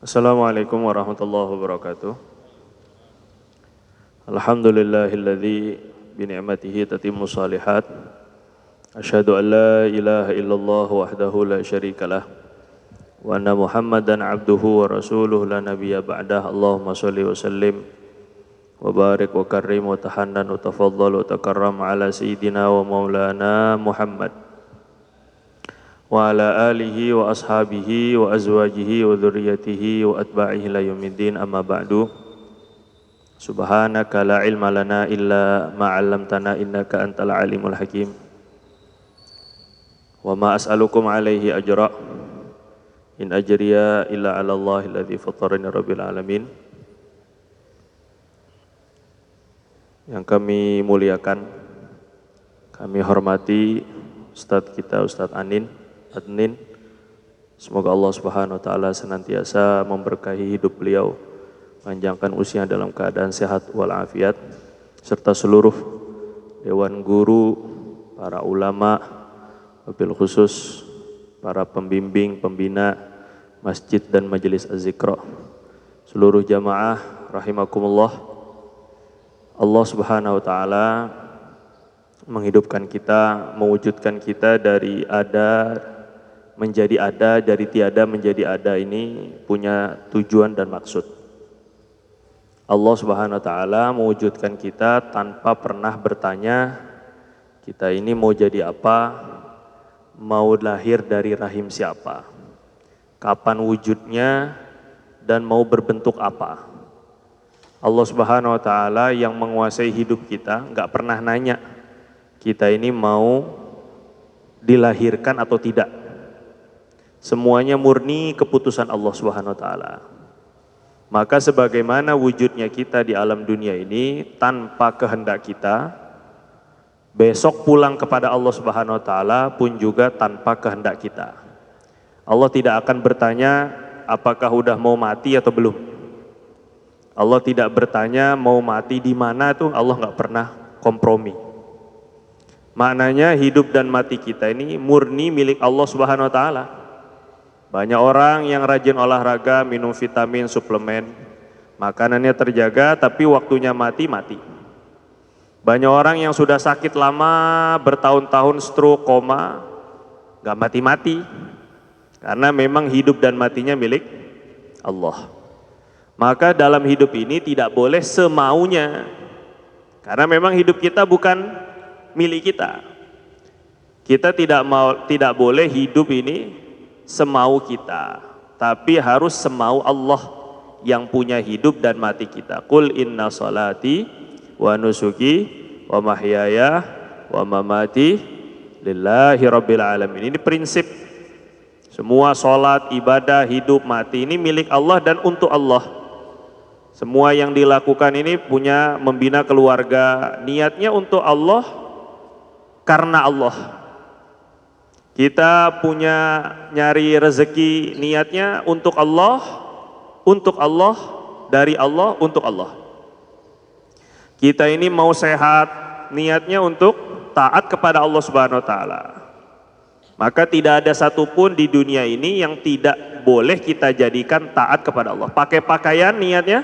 Assalamualaikum warahmatullahi wabarakatuh. Alhamdulillahilladzi bi ni'matihi tatimmu shalihat. Asyhadu an la ilaha illallah wahdahu la syarikalah wa anna Muhammadan abduhu wa rasuluhu la nabiyya ba'dah. Allahumma shalli wa sallim wa barik wa karrim wa tahannan wa tafaddal wa takarram ala sayyidina wa maulana Muhammad wa ala alihi wa ashabihi wa azwajihi wa dhurriyyatihi wa atba'ihi la yaumiddin, amma ba'du. Subhanaka la ilma lana illa ma 'allamtana innaka antal alimul hakim. Wa ma as'alukum alaihi ajra in ajriya illa 'ala Allahi alladzi fatarani rabbil alamin. Yang kami muliakan, kami hormati Ustadz kita, Ustadz Adnin, semoga Allah Subhanahu wa taala senantiasa memberkahi hidup beliau, panjangkan usia dalam keadaan sehat walafiat, serta seluruh dewan guru, para ulama, wabil khusus para pembimbing, pembina masjid dan majelis az-zikra, seluruh jamaah rahimakumullah. Allah Subhanahu wa taala menghidupkan kita, mewujudkan kita dari ada menjadi ada, dari tiada menjadi ada, ini punya tujuan dan maksud. Allah Subhanahu wa taala mewujudkan kita tanpa pernah bertanya kita ini mau jadi apa, mau lahir dari rahim siapa, kapan wujudnya, dan mau berbentuk apa. Allah Subhanahu wa taala yang menguasai hidup kita enggak pernah nanya kita ini mau dilahirkan atau tidak. Semuanya murni keputusan Allah Subhanahu wa taala. Maka sebagaimana wujudnya kita di alam dunia ini tanpa kehendak kita, besok pulang kepada Allah Subhanahu wa taala pun juga tanpa kehendak kita. Allah tidak akan bertanya apakah udah mau mati atau belum. Allah tidak bertanya mau mati di mana, tuh Allah nggak pernah kompromi. Maknanya hidup dan mati kita ini murni milik Allah Subhanahu wa taala. Banyak orang yang rajin olahraga, minum vitamin, suplemen, makanannya terjaga, tapi waktunya mati. Banyak orang yang sudah sakit lama, bertahun-tahun stroke, koma, gak mati-mati. Karena memang hidup dan matinya milik Allah. Maka dalam hidup ini tidak boleh semaunya. Karena memang hidup kita bukan milik kita. Kita tidak boleh hidup ini semau kita, tapi harus semau Allah yang punya hidup dan mati kita. Qul inna salati wa nusuki wa mahyaya wa mamati lillahi rabbil alamin. Ini prinsip. Semua salat, ibadah, hidup, mati ini milik Allah dan untuk Allah. Semua yang dilakukan ini punya membina keluarga, niatnya untuk Allah, karena Allah. Kita punya nyari rezeki, niatnya untuk Allah, dari Allah, untuk Allah. Kita ini mau sehat, niatnya untuk taat kepada Allah Subhanahu wa taala. Maka tidak ada satupun di dunia ini yang tidak boleh kita jadikan taat kepada Allah. Pakai pakaian niatnya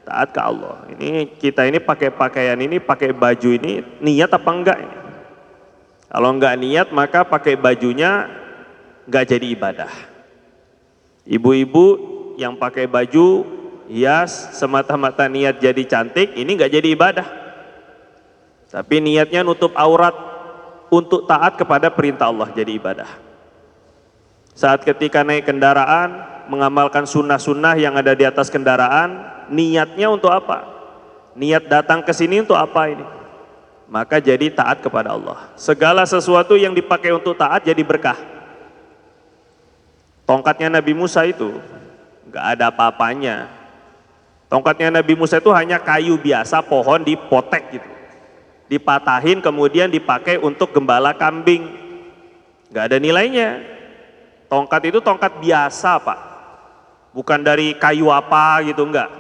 taat ke Allah. Ini kita ini pakai pakaian ini, pakai baju ini, niat apa enggak ini? Kalau enggak niat maka pakai bajunya enggak jadi ibadah. Ibu-ibu yang pakai baju hias semata-mata niat jadi cantik, ini enggak jadi ibadah. Tapi niatnya nutup aurat untuk taat kepada perintah Allah, jadi ibadah. Saat ketika naik kendaraan, mengamalkan sunnah-sunnah yang ada di atas kendaraan, niatnya untuk apa? Niat datang ke sini untuk apa ini? Maka jadi taat kepada Allah. Segala sesuatu yang dipakai untuk taat jadi berkah. Tongkatnya Nabi Musa itu nggak ada apa-apanya. Tongkatnya Nabi Musa itu hanya kayu biasa, pohon dipotek gitu, dipatahin kemudian dipakai untuk gembala kambing. Nggak ada nilainya. Tongkat itu tongkat biasa Pak, bukan dari kayu apa gitu, enggak.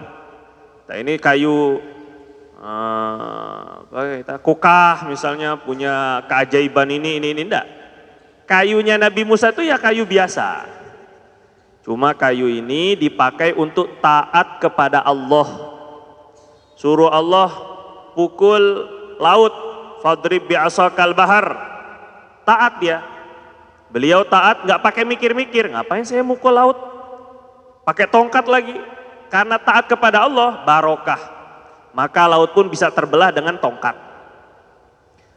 Nah, ini kayu kita kokah misalnya punya keajaiban ini enggak. Kayunya Nabi Musa itu ya kayu biasa. Cuma kayu ini dipakai untuk taat kepada Allah. Suruh Allah pukul laut, fadrib bi'asakal bahar. Taat dia. Beliau taat, nggak pakai mikir-mikir. Ngapain saya mukul laut? Pakai tongkat lagi. Karena taat kepada Allah, barokah. Maka laut pun bisa terbelah dengan tongkat.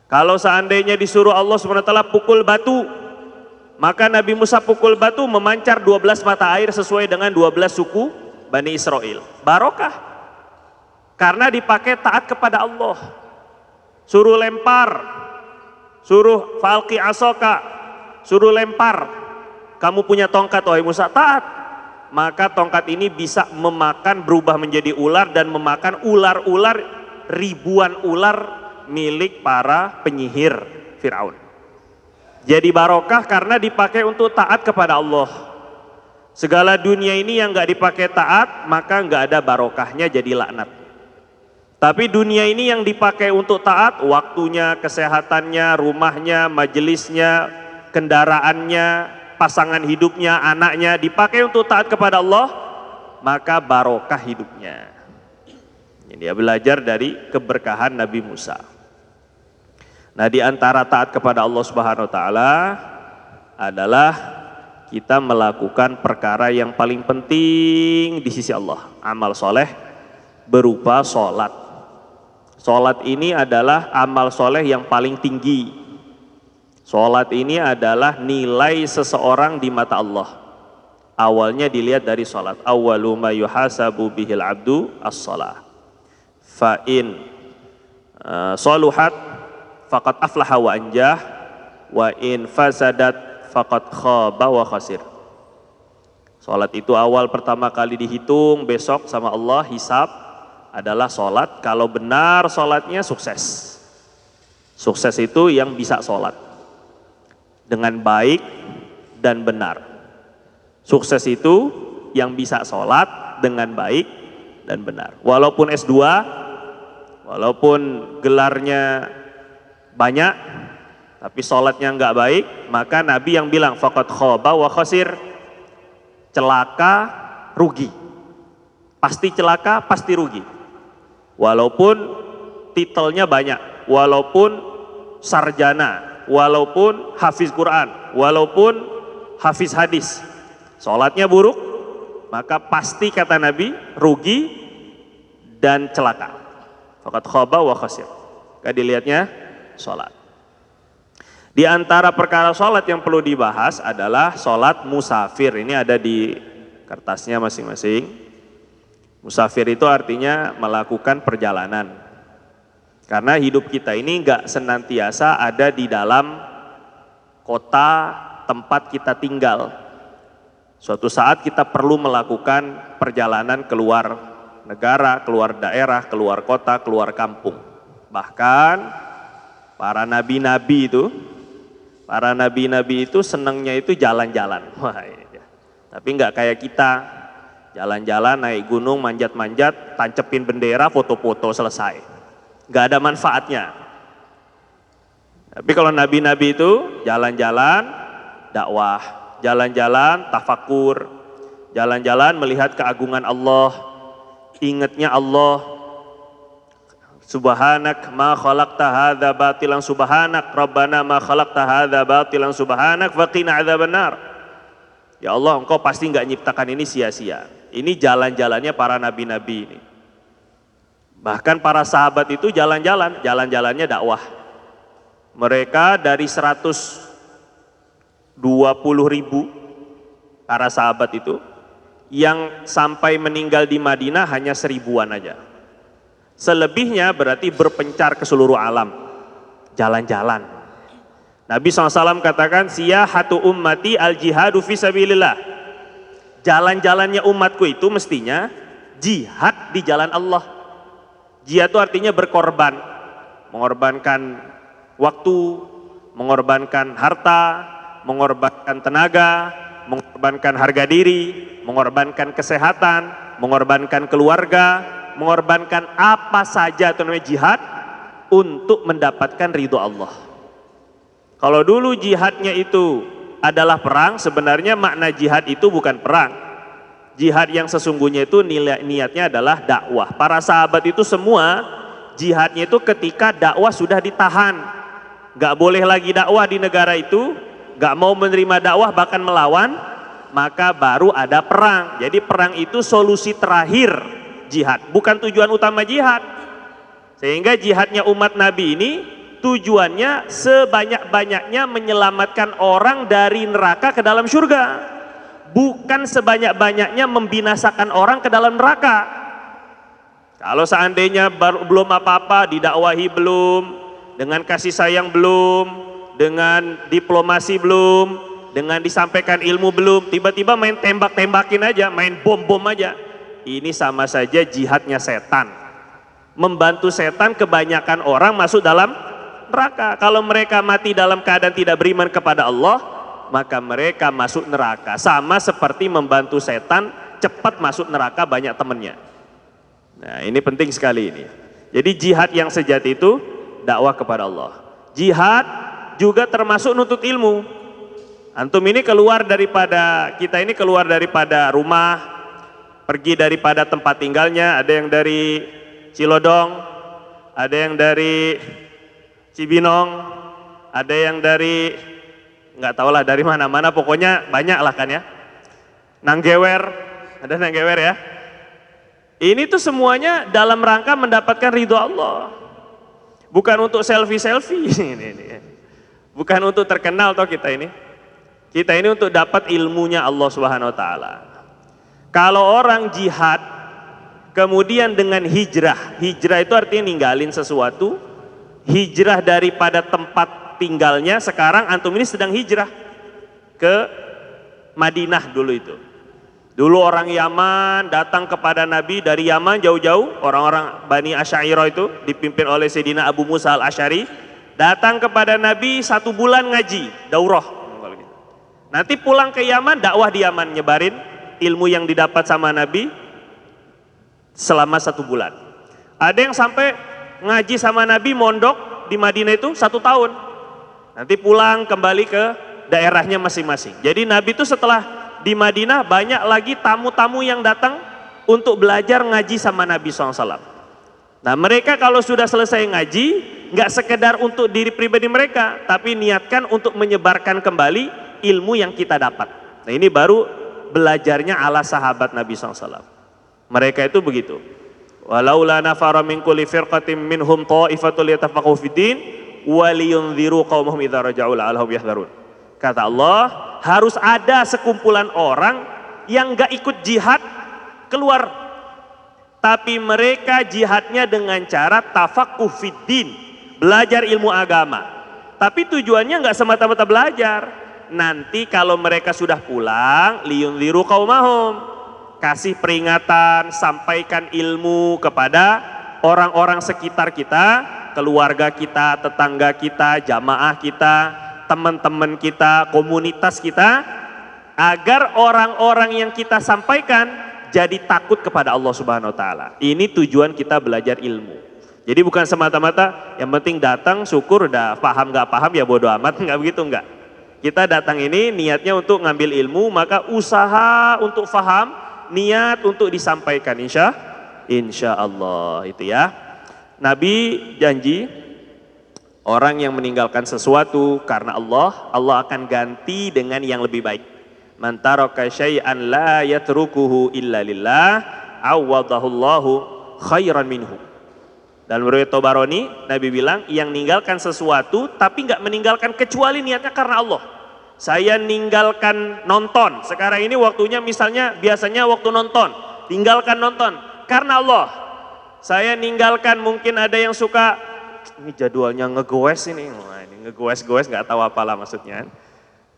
Kalau seandainya disuruh Allah SWT pukul batu, maka Nabi Musa pukul batu memancar 12 mata air sesuai dengan 12 suku Bani Israel. Barokah. Karena dipakai taat kepada Allah. Suruh lempar, suruh falqi asoka, suruh lempar. Kamu punya tongkat wahai Musa, taat. Maka tongkat ini bisa berubah menjadi ular dan memakan ular-ular, ribuan ular milik para penyihir Fir'aun. Jadi barokah karena dipakai untuk taat kepada Allah. Segala dunia ini yang nggak dipakai taat, maka nggak ada barokahnya, jadi laknat. Tapi dunia ini yang dipakai untuk taat, waktunya, kesehatannya, rumahnya, majelisnya, kendaraannya, pasangan hidupnya, anaknya, dipakai untuk taat kepada Allah, maka barokah hidupnya. Ini dia belajar dari keberkahan Nabi Musa. Nah, di antara taat kepada Allah Subhanahu wa taala adalah kita melakukan perkara yang paling penting di sisi Allah, amal soleh berupa sholat. Sholat ini adalah amal soleh yang paling tinggi. Sholat ini adalah nilai seseorang di mata Allah. Awalnya dilihat dari sholat. Awwalu ma yuhasabu bihil abdu as-sholah. Fa'in soluhat faqad aflaha wa anjah, wa in fasadat faqad khaba wa khasir. Salat itu awal pertama kali dihitung, besok sama Allah hisab adalah salat. Kalau benar salatnya sukses. Sukses itu yang bisa salat dengan baik dan benar. Sukses itu yang bisa salat dengan baik dan benar. Walaupun S2, walaupun gelarnya banyak, tapi sholatnya nggak baik, maka Nabi yang bilang faqad khaba wa khasir, celaka, rugi. Pasti celaka, pasti rugi. Walaupun titelnya banyak, walaupun sarjana, walaupun hafiz Quran, walaupun hafiz hadis, sholatnya buruk, maka pasti kata Nabi rugi dan celaka. Faqad khaba wa khasir. Gak dilihatnya sholat. Di antara perkara sholat yang perlu dibahas adalah sholat musafir. Ini ada di kertasnya masing-masing. Musafir itu artinya melakukan perjalanan. Karena hidup kita ini nggak senantiasa ada di dalam kota tempat kita tinggal. Suatu saat kita perlu melakukan perjalanan keluar negara, keluar daerah, keluar kota, keluar kampung. Bahkan para nabi-nabi itu senangnya itu jalan-jalan. Wah, iya. Tapi nggak kayak kita, jalan-jalan naik gunung, manjat-manjat, tancepin bendera, foto-foto selesai. Nggak ada manfaatnya. Tapi kalau nabi-nabi itu jalan-jalan dakwah, jalan-jalan tafakur, jalan-jalan melihat keagungan Allah, ingatnya Allah. Subhanak ma khalaqta hadza batilan subhanak rabbana ma khalaqta hadza batilan subhanak faqina adzabannar. Ya Allah, engkau pasti enggak nyiptakan ini sia-sia. Ini jalan-jalannya para nabi-nabi ini. Bahkan para sahabat itu jalan-jalannya dakwah. Mereka dari 120.000 para sahabat itu, yang sampai meninggal di Madinah hanya 1000-an aja. Selebihnya berarti berpencar ke seluruh alam, jalan-jalan. Nabi SAW katakan, siyahatu ummati al-jihadu fisabilillah. Jalan-jalannya umatku itu mestinya jihad di jalan Allah. Jihad itu artinya berkorban, mengorbankan waktu, mengorbankan harta, mengorbankan tenaga, mengorbankan harga diri, mengorbankan kesehatan, mengorbankan keluarga, mengorbankan apa saja itu namanya jihad untuk mendapatkan ridho Allah. Kalau dulu jihadnya itu adalah perang, sebenarnya makna jihad itu bukan perang, Jihad yang sesungguhnya itu niatnya adalah dakwah. Para sahabat itu semua jihadnya itu ketika dakwah sudah ditahan. Gak boleh lagi dakwah di negara itu, gak mau menerima dakwah bahkan melawan, maka baru ada perang. Jadi perang itu solusi terakhir jihad, bukan tujuan utama jihad. Sehingga jihadnya umat Nabi ini tujuannya sebanyak-banyaknya menyelamatkan orang dari neraka ke dalam surga. Bukan sebanyak-banyaknya membinasakan orang ke dalam neraka. Kalau seandainya belum apa-apa, didakwahi belum, dengan kasih sayang belum, dengan diplomasi belum, dengan disampaikan ilmu belum, tiba-tiba main tembak-tembakin aja, main bom-bom aja. Ini sama saja jihadnya setan. Membantu setan kebanyakan orang masuk dalam neraka. Kalau mereka mati dalam keadaan tidak beriman kepada Allah, maka mereka masuk neraka. Sama seperti membantu setan cepat masuk neraka banyak temannya. Nah, ini penting sekali ini. Jadi jihad yang sejati itu dakwah kepada Allah. Jihad juga termasuk nuntut ilmu. Antum ini keluar daripada, kita ini keluar daripada rumah, pergi daripada tempat tinggalnya, ada yang dari Cilodong, ada yang dari Cibinong, ada yang dari nggak tahu lah dari mana-mana, pokoknya banyak lah kan ya. Nanggewer, ada Nanggewer ya. Ini tuh semuanya dalam rangka mendapatkan ridho Allah. Bukan untuk selfie-selfie. Bukan untuk terkenal toh kita ini. Kita ini untuk dapat ilmunya Allah Subhanahu wa taala. Kalau orang jihad kemudian dengan hijrah. Hijrah itu artinya ninggalin sesuatu. Hijrah daripada tempat tinggalnya, sekarang antum ini sedang hijrah ke Madinah dulu itu. Dulu orang Yaman datang kepada Nabi dari Yaman jauh-jauh, orang-orang Bani Asy'ariyah itu dipimpin oleh Sayyidina Abu Musa al-Asy'ari, datang kepada Nabi 1 bulan ngaji, daurah. Nanti pulang ke Yaman, dakwah di Yaman, nyebarin ilmu yang didapat sama Nabi selama 1 bulan. Ada yang sampai ngaji sama Nabi mondok di Madinah itu 1 tahun. Nanti pulang kembali ke daerahnya masing-masing. Jadi Nabi itu setelah di Madinah banyak lagi tamu-tamu yang datang untuk belajar ngaji sama Nabi SAW. Nah mereka kalau sudah selesai ngaji, nggak sekedar untuk diri pribadi mereka, tapi niatkan untuk menyebarkan kembali ilmu yang kita dapat. Nah ini baru belajarnya ala sahabat Nabi SAW. Mereka itu begitu. Walaula nafara min kulli firqatin minhum ta'ifatul yatafaqahu fiddin waliyunziru qaumahum idza raja'u la'allahum yahdharun. Kata Allah, harus ada sekumpulan orang yang enggak ikut jihad keluar, tapi mereka jihadnya dengan cara tafaqquh fiddin, belajar ilmu agama. Tapi tujuannya enggak semata-mata belajar. Nanti kalau mereka sudah pulang, liyunziru qaumahum, kasih peringatan, sampaikan ilmu kepada orang-orang sekitar kita, keluarga kita, tetangga kita, jamaah kita, teman-teman kita, komunitas kita, agar orang-orang yang kita sampaikan jadi takut kepada Allah Subhanahu wa taala. Ini tujuan kita belajar ilmu. Jadi bukan semata-mata yang penting datang syukur, udah paham nggak paham ya bodo amat, nggak begitu, nggak. Kita datang ini niatnya untuk ngambil ilmu, maka usaha untuk paham, niat untuk disampaikan, insya Allah itu ya. Nabi janji orang yang meninggalkan sesuatu karena Allah, Allah akan ganti dengan yang lebih baik. Man taraka syai'an la yatrukuhu illa lillah awwadahullahu khairan minhu. Dalam riwayat Tabarani, Nabi bilang yang meninggalkan sesuatu tapi nggak meninggalkan kecuali niatnya karena Allah. Saya ninggalkan nonton, sekarang ini waktunya misalnya biasanya waktu nonton, tinggalkan nonton karena Allah. Saya ninggalkan, mungkin ada yang suka ini jadwalnya ngegoes ini, wah, ini ngegoes-goes nggak tahu apalah maksudnya.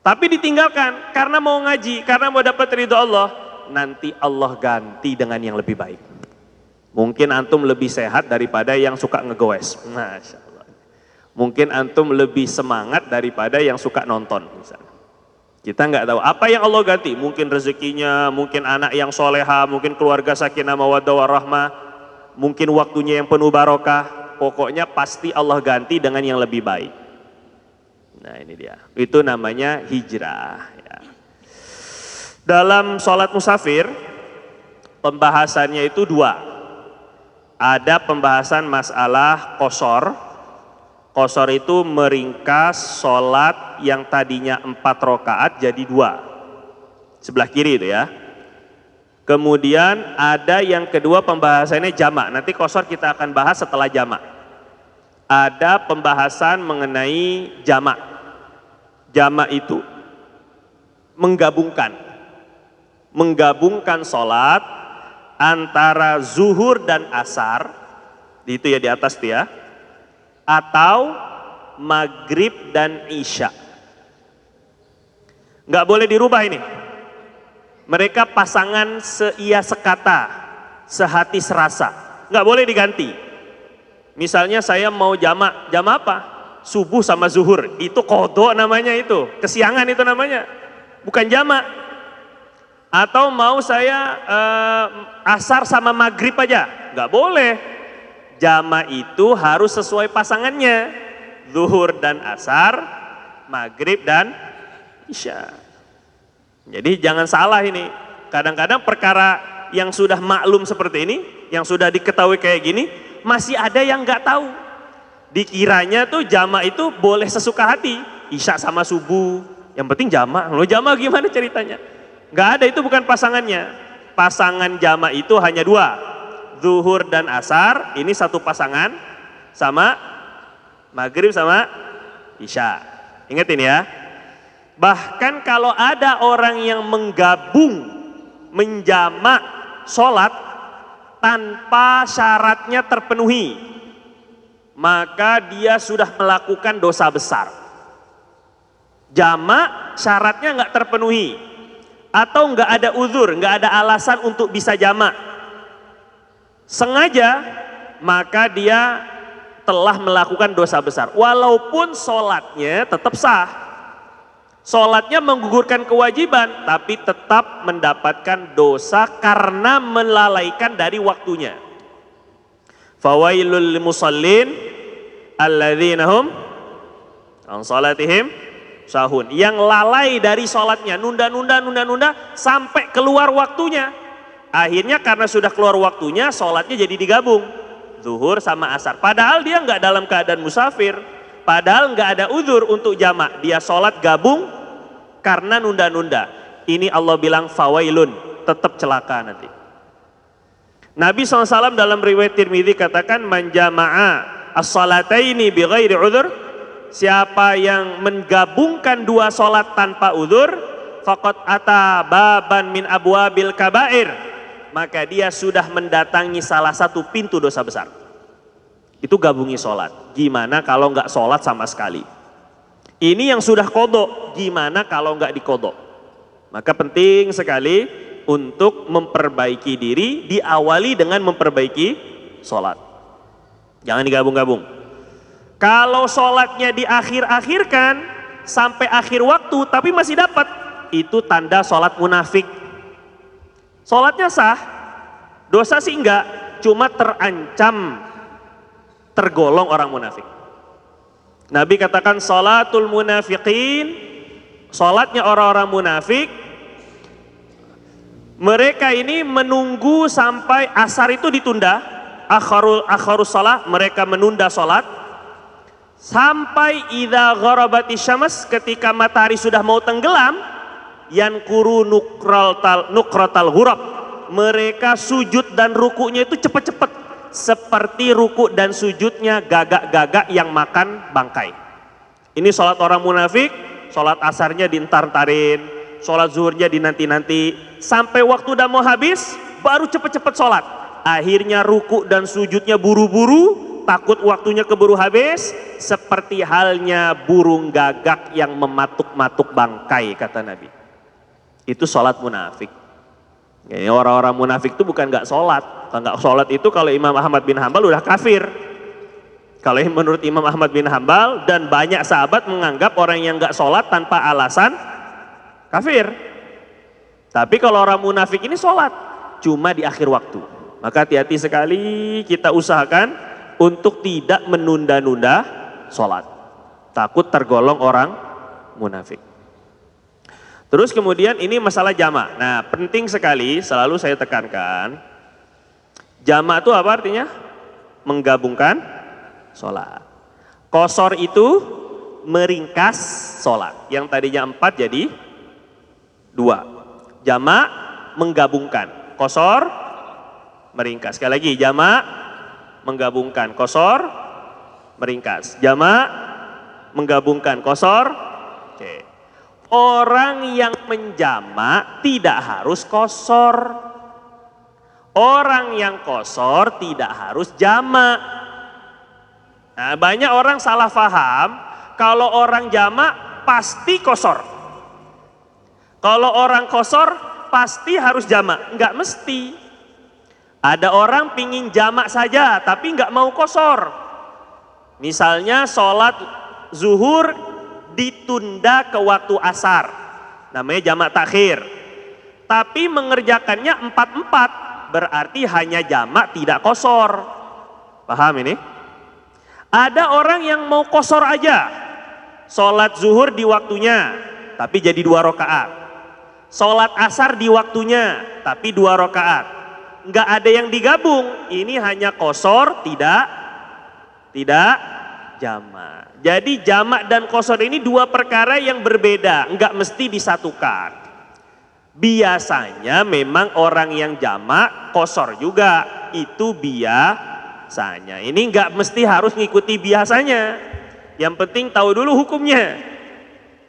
Tapi ditinggalkan karena mau ngaji, karena mau dapat ridho Allah. Nanti Allah ganti dengan yang lebih baik. Mungkin antum lebih sehat daripada yang suka ngegoes. Masya Allah. Mungkin antum lebih semangat daripada yang suka nonton misalnya. Kita nggak tahu apa yang Allah ganti. Mungkin rezekinya, mungkin anak yang soleha, mungkin keluarga sakinah mawaddah warahmah, mungkin waktunya yang penuh barokah. Pokoknya pasti Allah ganti dengan yang lebih baik. Nah ini dia. Itu namanya hijrah. Ya. Dalam sholat musafir, pembahasannya itu dua. Ada pembahasan masalah qashar. Qashar itu meringkas sholat yang tadinya 4 rakaat jadi 2. Sebelah kiri itu ya. Kemudian ada yang kedua pembahasannya jamak. Nanti qashar kita akan bahas setelah jamak. Ada pembahasan mengenai jamak. Jamak itu menggabungkan sholat antara zuhur dan asar, itu ya di atas tuh ya, atau maghrib dan isya. Nggak boleh dirubah ini. Mereka pasangan seia sekata, sehati serasa, nggak boleh diganti. Misalnya saya mau jamak apa? Subuh sama zuhur, itu qadha namanya, itu kesiangan itu namanya, bukan jamak. Atau mau saya asar sama maghrib aja, nggak boleh. Jamak itu harus sesuai pasangannya, zuhur dan asar, maghrib dan isya. Jadi jangan salah ini. Kadang-kadang perkara yang sudah maklum seperti ini, yang sudah diketahui kayak gini, masih ada yang nggak tahu. Dikiranya tuh jamak itu boleh sesuka hati, isya sama subuh, yang penting jamak. Lo jamak gimana ceritanya? Nggak ada, itu bukan pasangannya. Pasangan jamak itu hanya 2, zuhur dan asar. Ini satu pasangan, sama maghrib sama isya. Ingat ini ya. Bahkan kalau ada orang yang menggabung, menjamak sholat tanpa syaratnya terpenuhi, maka dia sudah melakukan dosa besar. Jamak syaratnya nggak terpenuhi, atau nggak ada uzur, nggak ada alasan untuk bisa jamak, sengaja, maka dia telah melakukan dosa besar. Walaupun sholatnya tetap sah, sholatnya menggugurkan kewajiban, tapi tetap mendapatkan dosa karena melalaikan dari waktunya. Fawailul musallin alladzina hum an salatihim sahun. Yang lalai dari sholatnya, nunda sampai keluar waktunya. Akhirnya karena sudah keluar waktunya, sholatnya jadi digabung, zuhur sama asar. Padahal dia nggak dalam keadaan musafir, padahal nggak ada uzur untuk jamak. Dia sholat gabung karena nunda-nunda. Ini Allah bilang fawailun, tetap celaka nanti. Nabi SAW dalam riwayat Tirmidzi katakan, man jama'a as-salataini bi ghairi udhur, siapa yang menggabungkan 2 sholat tanpa uzur, faqad ata baban min abwabil kabair, maka dia sudah mendatangi salah satu pintu dosa besar. Itu gabungi sholat. Gimana kalau nggak sholat sama sekali? Ini yang sudah qadha, gimana kalau nggak diqadha? Maka penting sekali untuk memperbaiki diri, diawali dengan memperbaiki sholat. Jangan digabung-gabung. Kalau sholatnya diakhir-akhirkan sampai akhir waktu tapi masih dapat, itu tanda sholat munafik. Sholatnya sah, dosa sih enggak, cuma terancam tergolong orang munafik. Nabi katakan sholatul munafiqin, sholatnya orang-orang munafik, mereka ini menunggu sampai asar itu ditunda, akharus sholat, mereka menunda sholat sampai idza gharabati syams, ketika matahari sudah mau tenggelam, yankuru nukratal ghurab, mereka sujud dan rukunya itu cepat-cepat, seperti ruku dan sujudnya gagak-gagak yang makan bangkai. Ini sholat orang munafik. Sholat asarnya dientar-tarin, sholat zuhurnya dinanti-nanti, sampai waktu udah mau habis baru cepet-cepet sholat. Akhirnya ruku dan sujudnya buru-buru, takut waktunya keburu habis, seperti halnya burung gagak yang mematuk-matuk bangkai, kata Nabi. Itu sholat munafik. Ini orang-orang munafik itu bukan nggak sholat. Kalau nggak sholat itu, kalau Imam Ahmad bin Hambal udah kafir. Kalau menurut Imam Ahmad bin Hambal dan banyak sahabat menganggap orang yang nggak sholat tanpa alasan kafir. Tapi kalau orang munafik ini sholat cuma di akhir waktu. Maka hati-hati sekali, kita usahakan untuk tidak menunda-nunda sholat. Takut tergolong orang munafik. Terus kemudian ini masalah jamak. Nah, penting sekali selalu saya tekankan. Jamak itu apa artinya? Menggabungkan sholat. Qashar itu meringkas sholat. Yang tadinya 4 jadi 2. Jamak menggabungkan. Qashar meringkas. Sekali lagi, jamak menggabungkan. Qashar meringkas. Jamak menggabungkan. Qashar. Oke. Orang yang menjamak tidak harus qashar. Orang yang qashar tidak harus jamak. Nah, banyak orang salah paham kalau orang jamak pasti qashar. Kalau orang qashar pasti harus jamak. Enggak mesti. Ada orang pingin jamak saja tapi enggak mau qashar. Misalnya sholat zuhur ditunda ke waktu asar. Namanya jamak takhir. Tapi mengerjakannya 4-4. Berarti hanya jamak tidak qashar. Paham ini? Ada orang yang mau qashar aja. Sholat zuhur di waktunya, tapi jadi 2 rakaat. Sholat asar di waktunya, tapi 2 rakaat. Enggak ada yang digabung. Ini hanya qashar, tidak jamak. Jadi jamak dan qashar ini 2 perkara yang berbeda. Enggak mesti disatukan. Biasanya memang orang yang jamak qashar juga. Itu biasanya. Ini enggak mesti harus ngikuti biasanya. Yang penting tahu dulu hukumnya.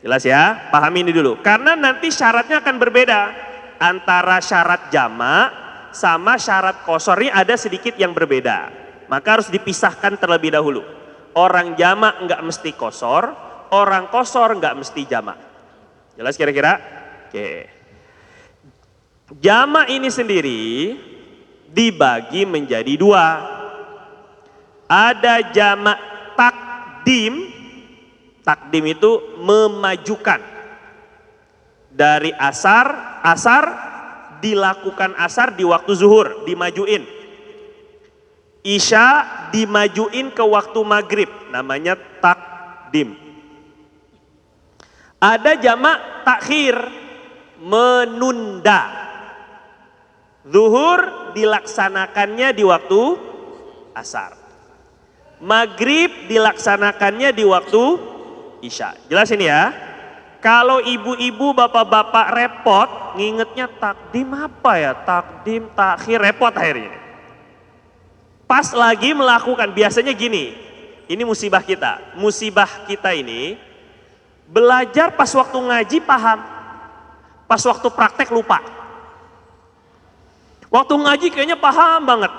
Jelas ya? Pahami ini dulu. Karena nanti syaratnya akan berbeda. Antara syarat jamak sama syarat qashar ini ada sedikit yang berbeda. Maka harus dipisahkan terlebih dahulu. Orang jamak enggak mesti qashar, orang qashar enggak mesti jamak. Jelas kira-kira? Oke. Jamak ini sendiri dibagi menjadi 2. Ada jamak takdim. Takdim itu memajukan. Dari asar dilakukan asar di waktu zuhur, dimajuin. Isya dimajuin ke waktu maghrib, namanya takdim. Ada jamak takhir, menunda. Zuhur dilaksanakannya di waktu asar. Maghrib dilaksanakannya di waktu isya. Jelas ini ya. Kalau ibu-ibu, bapak-bapak repot, ngingetnya takdim apa ya? Takdim, takhir, repot akhirnya. Pas lagi melakukan, biasanya gini, ini musibah kita. Musibah kita ini, belajar pas waktu ngaji paham, pas waktu praktek lupa. Waktu ngaji kayaknya paham banget.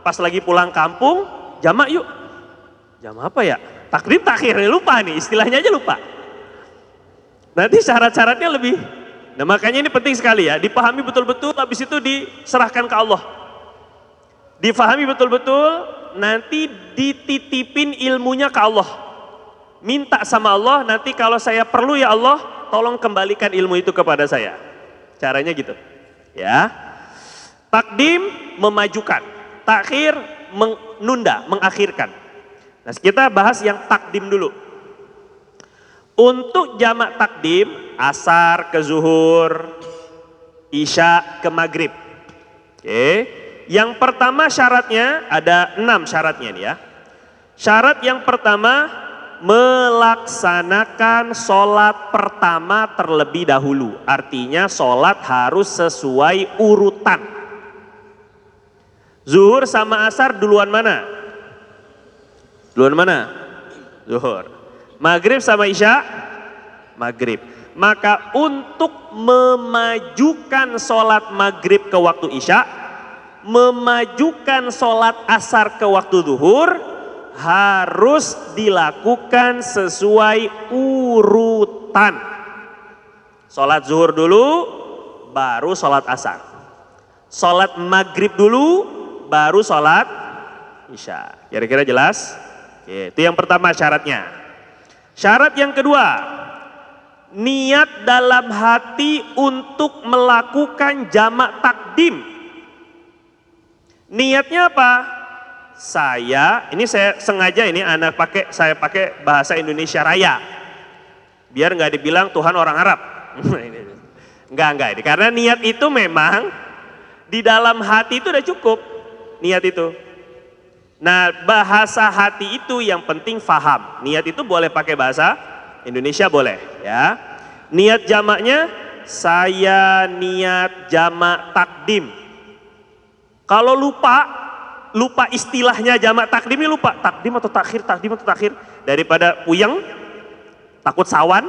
Pas lagi pulang kampung, jamak yuk. Jamak apa ya? Takdim, takhir, lupa nih, istilahnya aja lupa. Nanti syarat-syaratnya lebih. Nah makanya ini penting sekali ya, dipahami betul-betul, habis itu diserahkan ke Allah. Difahami betul-betul, nanti dititipin ilmunya ke Allah. Minta sama Allah, nanti kalau saya perlu ya Allah, tolong kembalikan ilmu itu kepada saya. Caranya gitu. Ya. Takdim memajukan, takhir menunda, mengakhirkan. Nah, kita bahas yang takdim dulu. Untuk jamak takdim, asar ke zuhur, isya ke maghrib. Oke. Yang pertama syaratnya, ada 6 syaratnya nih ya. Syarat yang pertama, melaksanakan sholat pertama terlebih dahulu. Artinya sholat harus sesuai urutan. Zuhur sama asar duluan mana? Duluan mana? Zuhur. Maghrib sama isya? Maghrib. Maka untuk memajukan sholat maghrib ke waktu isya, memajukan sholat asar ke waktu zuhur, harus dilakukan sesuai urutan. Sholat zuhur dulu, baru sholat asar. Sholat maghrib dulu, baru sholat isya. Kira-kira jelas? Oke, itu yang pertama syaratnya. Syarat yang kedua, niat dalam hati untuk melakukan jamak takdim. Niatnya apa? Ini saya sengaja ini saya pakai bahasa Indonesia Raya. Biar nggak dibilang Tuhan orang Arab. Enggak ini. Karena niat itu memang di dalam hati itu udah cukup. Niat itu. Nah, bahasa hati itu yang penting faham. Niat itu boleh pakai bahasa Indonesia boleh ya. Niat jamaknya saya niat jamak takdim. Kalau lupa istilahnya jamak takdim ini lupa. Takdim atau takhir daripada puyeng takut sawan.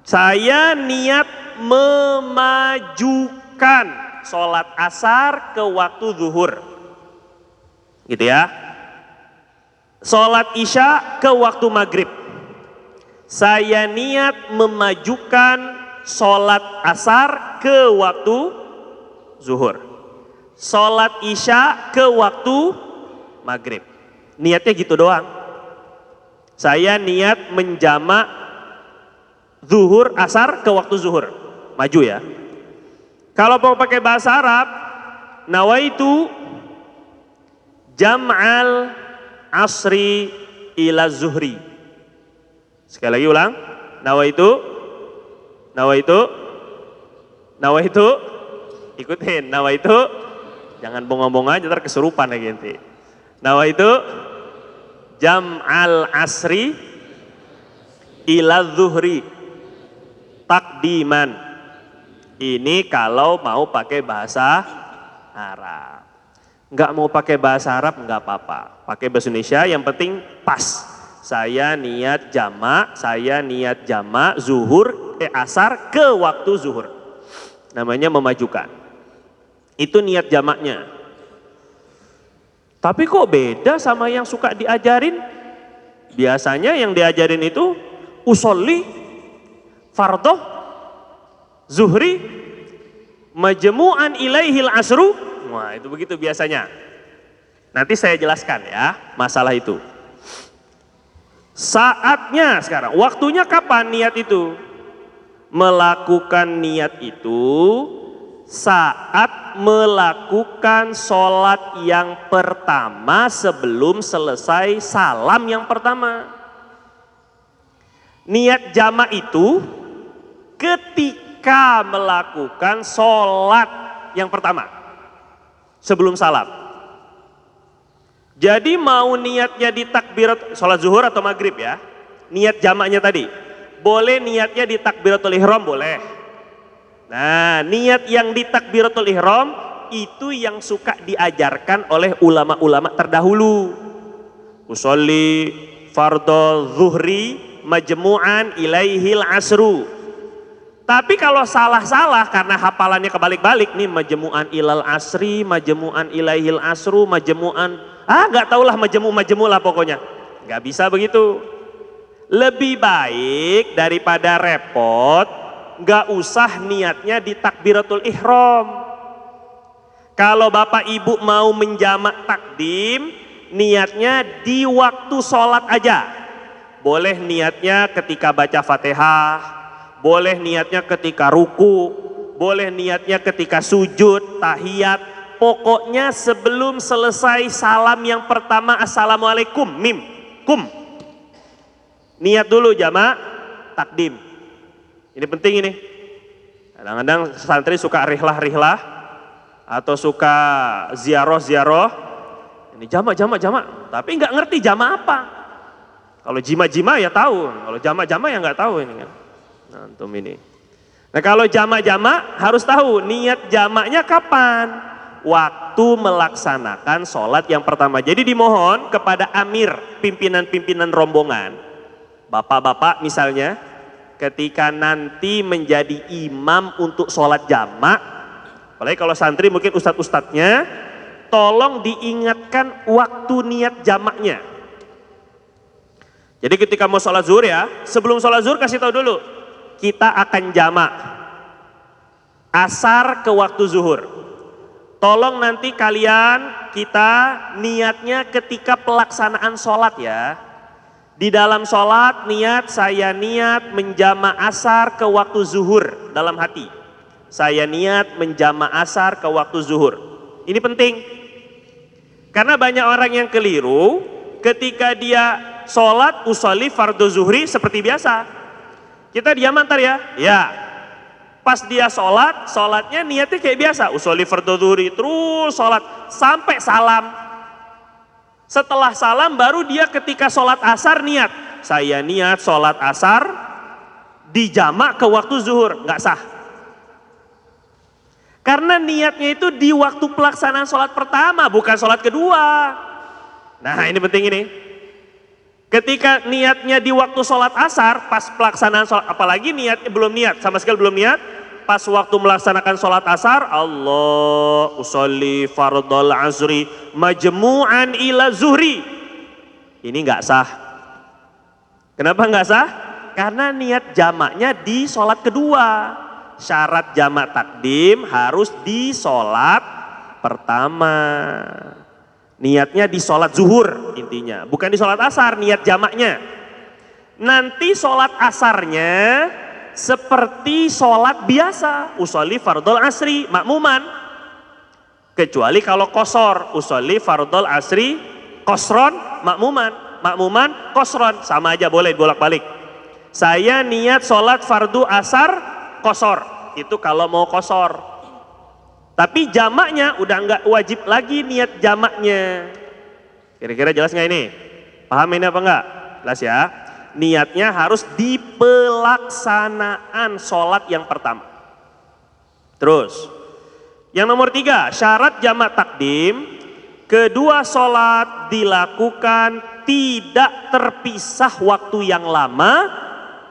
Saya niat memajukan sholat asar ke waktu zuhur. Gitu ya. Sholat isya ke waktu maghrib. Saya niat memajukan sholat asar ke waktu zuhur. Sholat isya ke waktu maghrib. Niatnya gitu doang. Saya niat menjamak zuhur asar ke waktu zuhur. Maju ya. Kalau mau pakai bahasa Arab, nawaitu jam'al asri ila zuhri. Sekali lagi ulang. Nawaitu. Ikutin. Nawaitu. Jangan bongong-bongong aja ntar kesurupan lagi nanti. Nawaitu jam'al asri ila zuhri takdiman. Ini kalau mau pakai bahasa Arab. Nggak mau pakai bahasa Arab nggak apa-apa. Pakai bahasa Indonesia yang penting pas. Saya niat jamak zuhur asar ke waktu zuhur. Namanya memajukan. Itu niat jamaknya. Tapi kok beda sama yang suka diajarin? Biasanya yang diajarin itu usolli, fardhoh, zuhri, majmu'an ilaihil asru. Wah, itu begitu biasanya. Nanti saya jelaskan ya masalah itu. Saatnya sekarang, waktunya kapan niat itu? Melakukan niat itu saat melakukan sholat yang pertama sebelum selesai salam yang pertama. Niat jamak itu ketika melakukan sholat yang pertama sebelum salam. Jadi mau niatnya di takbirat sholat zuhur atau maghrib ya, niat jamaknya tadi. Boleh niatnya di takbiratul ihram boleh. Nah, niat yang di takbiratul ihram itu yang suka diajarkan oleh ulama-ulama terdahulu. Usolli fardhu zuhri majmu'an ilaihil asru. Tapi kalau salah-salah karena hafalannya kebalik-balik nih, majmu'an ilal asri, majmu'an ilaihil asru, majmu'an nggak tahulah majmu lah pokoknya. Nggak bisa begitu. Lebih baik daripada repot, nggak usah niatnya di takbiratul ihram. Kalau bapak ibu mau menjamak takdim, niatnya di waktu sholat aja. Boleh niatnya ketika baca fatihah, boleh niatnya ketika ruku, boleh niatnya ketika sujud, tahiyat. Pokoknya sebelum selesai salam yang pertama assalamualaikum, mim, kum. Niat dulu jamak takdim. Ini penting ini. Kadang-kadang santri suka rihlah atau suka ziarah. Ini jamak. Tapi nggak ngerti jamak apa. Kalau jima ya tahu. Kalau jamak ya nggak tahu ini kan. Nah, antum ini. Nah kalau jamak harus tahu niat jamaknya kapan. Waktu melaksanakan sholat yang pertama. Jadi dimohon kepada amir, pimpinan-pimpinan rombongan, bapak-bapak misalnya, ketika nanti menjadi imam untuk sholat jamak, apalagi kalau santri mungkin ustadz-ustadznya, tolong diingatkan waktu niat jamaknya. Jadi ketika mau sholat zuhur ya, sebelum sholat zuhur kasih tahu dulu, kita akan jamak asar ke waktu zuhur. Tolong nanti kalian kita niatnya ketika pelaksanaan sholat ya. Di dalam sholat saya niat menjamak asar ke waktu zuhur dalam hati. Saya niat menjamak asar ke waktu zuhur. Ini penting. Karena banyak orang yang keliru ketika dia sholat usolli fardhu zuhri seperti biasa. Kita diam antar ya. Ya. Pas dia sholat, sholatnya niatnya kayak biasa. Usolli fardhu zuhri, terus sholat sampai salam. Setelah salam baru dia ketika sholat asar niat. Saya niat sholat asar dijamak ke waktu zuhur, nggak sah. Karena niatnya itu di waktu pelaksanaan sholat pertama, bukan sholat kedua. Nah ini penting ini. Ketika niatnya di waktu sholat asar, pas pelaksanaan sholat, apalagi niatnya belum niat, sama sekali belum niat, pas waktu melaksanakan sholat asar, Allah usolli fardhal asri majmu'an ila zuhri. Ini nggak sah. Kenapa nggak sah? Karena niat jamaknya di sholat kedua. Syarat jamak takdim harus di sholat pertama. Niatnya di sholat zuhur intinya, bukan di sholat asar niat jamaknya. Nanti sholat asarnya seperti sholat biasa, usolli fardhal asri makmuman. Kecuali kalau kosor, usolli fardhal asri kosron makmuman, makmuman kosron, sama aja boleh bolak-balik. Saya niat sholat fardu asar kosor, itu kalau mau kosor. Tapi jamaknya udah nggak wajib lagi niat jamaknya. Kira-kira jelas nggak ini? Paham ini apa enggak? Jelas ya. Niatnya harus di pelaksanaan sholat yang pertama. Terus, yang nomor 3, syarat jamak takdim, kedua sholat dilakukan tidak terpisah waktu yang lama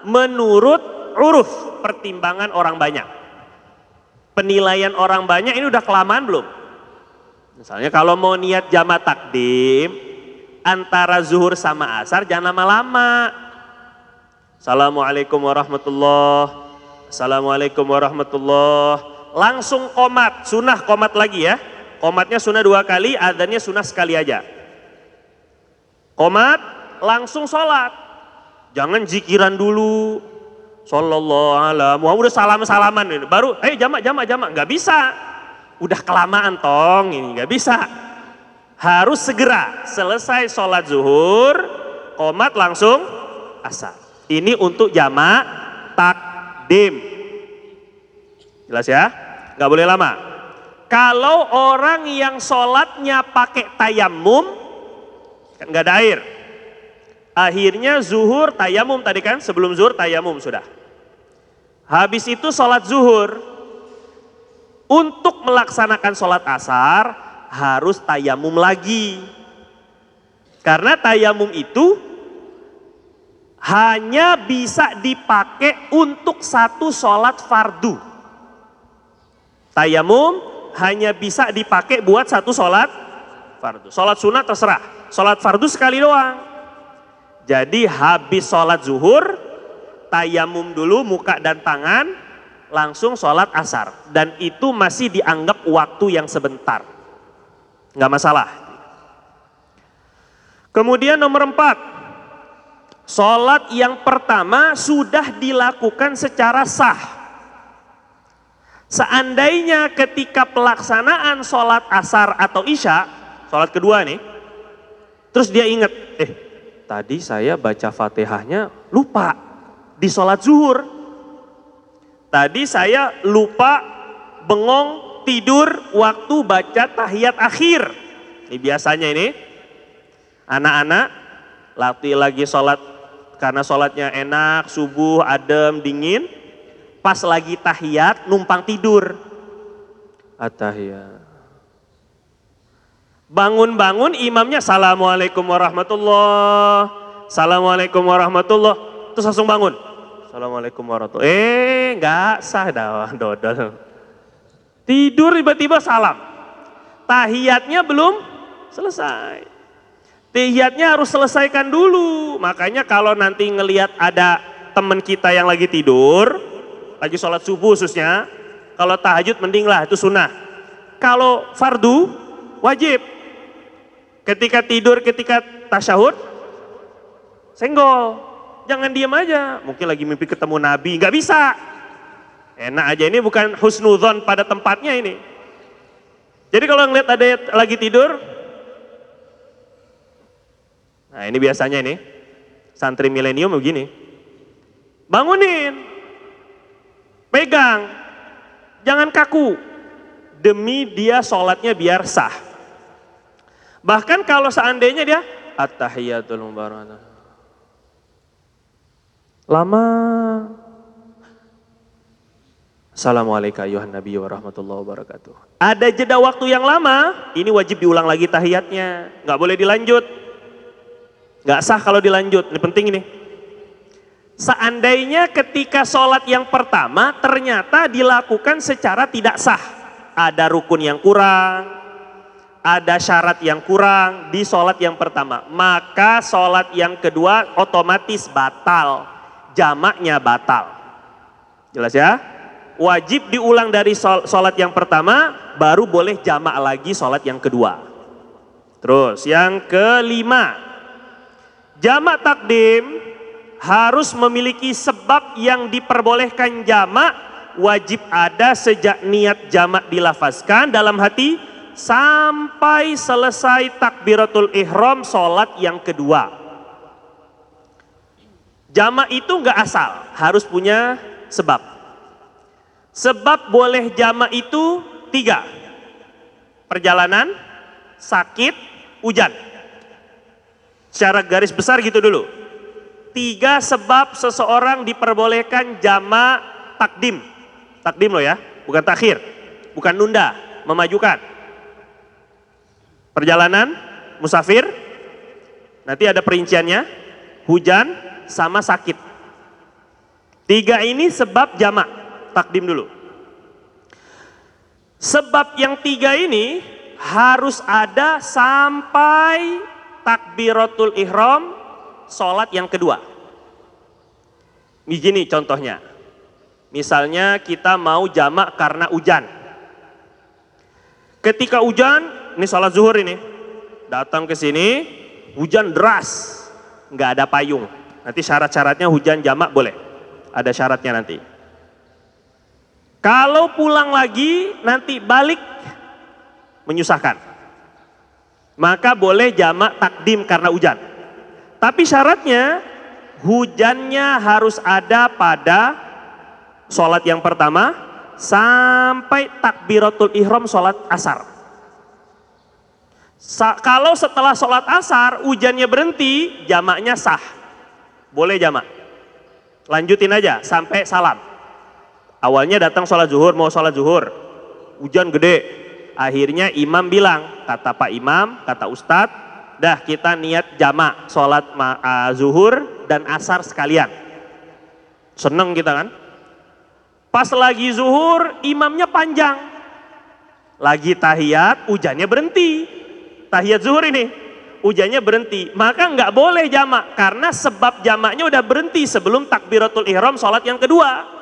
menurut uruf pertimbangan orang banyak. Penilaian orang banyak ini udah kelamaan belum? Misalnya kalau mau niat jamak takdim antara zuhur sama asar jangan lama-lama. Assalamualaikum warahmatullah. Assalamualaikum warahmatullah. Langsung qomat, sunnah qomat lagi ya. Qomatnya sunnah 2 kali, adzannya sunnah sekali aja. Qomat langsung sholat. Jangan zikiran dulu. Sallallahu alaihi wasallam, udah salam-salaman ini, baru jamak, nggak bisa, udah kelamaan tong, ini nggak bisa. Harus segera selesai sholat zuhur, qomat langsung asar. Ini untuk jamak takdim. Jelas ya? Nggak boleh lama. Kalau orang yang sholatnya pakai tayamum, kan nggak ada air. Akhirnya zuhur tayamum tadi kan, sebelum zuhur tayamum sudah. Habis itu sholat zuhur, untuk melaksanakan sholat asar harus tayamum lagi. Karena tayamum itu hanya bisa dipakai untuk satu sholat fardu. Tayamum hanya bisa dipakai buat satu sholat fardu. Sholat sunat terserah, sholat fardu sekali doang. Jadi habis sholat zuhur, tayamum dulu muka dan tangan, langsung sholat asar. Dan itu masih dianggap waktu yang sebentar. Nggak masalah. Kemudian nomor 4, sholat yang pertama sudah dilakukan secara sah. Seandainya ketika pelaksanaan sholat asar atau isya, sholat kedua nih, terus dia ingat, tadi saya baca Fatihahnya lupa di sholat zuhur. Tadi saya lupa bengong tidur waktu baca tahiyat akhir. Ini biasanya ini anak-anak lagi sholat karena sholatnya enak, subuh, adem, dingin. Pas lagi tahiyat numpang tidur. At-tahiyat. Bangun-bangun imamnya assalamualaikum warahmatullah, assalamualaikum warahmatullah, terus langsung bangun, assalamualaikum warahmatullah. Nggak sah dodol. Tidur tiba-tiba salam. Tahiyatnya belum selesai. Tahiyatnya harus selesaikan dulu. Makanya kalau nanti ngelihat ada teman kita yang lagi tidur, lagi sholat subuh khususnya, kalau tahajud mending lah, itu sunnah. Kalau fardu wajib. Ketika tidur, ketika tasyahud, senggol. Jangan diam aja, mungkin lagi mimpi ketemu Nabi, nggak bisa. Enak aja, ini bukan husnudzon pada tempatnya ini. Jadi kalau ngeliat ada lagi tidur, nah ini biasanya ini, santri milenium begini. Bangunin, pegang, Jangan kaku, demi dia sholatnya biar sah. Bahkan kalau seandainya dia at-tahiyatul mubarakatuh, lama, Assalamualaikum ayuhan nabi wa rahmatullahi wabarakatuh. Ada jeda waktu yang lama, ini wajib diulang lagi tahiyatnya, nggak boleh dilanjut. Nggak sah kalau dilanjut, ini penting ini. Seandainya ketika sholat yang pertama ternyata dilakukan secara tidak sah, ada rukun yang kurang, ada syarat yang kurang di sholat yang pertama, maka sholat yang kedua otomatis batal, jamaknya batal. Jelas ya? Wajib diulang dari sholat yang pertama, baru boleh jamak lagi sholat yang kedua. Terus yang kelima, jamak takdim harus memiliki sebab yang diperbolehkan jamak, wajib ada sejak niat jamak dilafazkan dalam hati sampai selesai takbiratul ihram sholat yang kedua. Jamak itu nggak asal, harus punya sebab. Sebab boleh jamak itu 3. Perjalanan, sakit, hujan. Secara garis besar gitu dulu. 3 sebab seseorang diperbolehkan jamak takdim. Takdim loh ya, bukan takhir, bukan nunda, memajukan. Perjalanan, musafir, nanti ada perinciannya, hujan, sama sakit. 3 ini sebab jamak, takdim dulu. Sebab yang 3 ini harus ada sampai takbiratul ihram sholat yang kedua. Begini contohnya, misalnya kita mau jamak karena hujan. Ketika hujan, ini sholat zuhur ini, datang ke sini, hujan deras, nggak ada payung. Nanti syarat-syaratnya hujan jamak boleh, ada syaratnya nanti. Kalau pulang lagi, nanti balik menyusahkan, maka boleh jamak takdim karena hujan. Tapi syaratnya hujannya harus ada pada sholat yang pertama sampai takbiratul ihram sholat asar. Kalau setelah sholat asar hujannya berhenti, jamaknya sah, boleh jamak. Lanjutin aja sampai salam. Awalnya datang sholat zuhur, mau sholat zuhur, hujan gede. Akhirnya imam bilang, kata Pak Imam, kata Ustadz, dah kita niat jamak sholat zuhur dan asar sekalian. Seneng kita kan? Pas lagi zuhur, imamnya panjang. Lagi tahiyat, hujannya berhenti. Tahiyat zuhur ini, hujannya berhenti. Maka nggak boleh jamak, karena sebab jamaknya udah berhenti sebelum takbiratul ihram sholat yang kedua.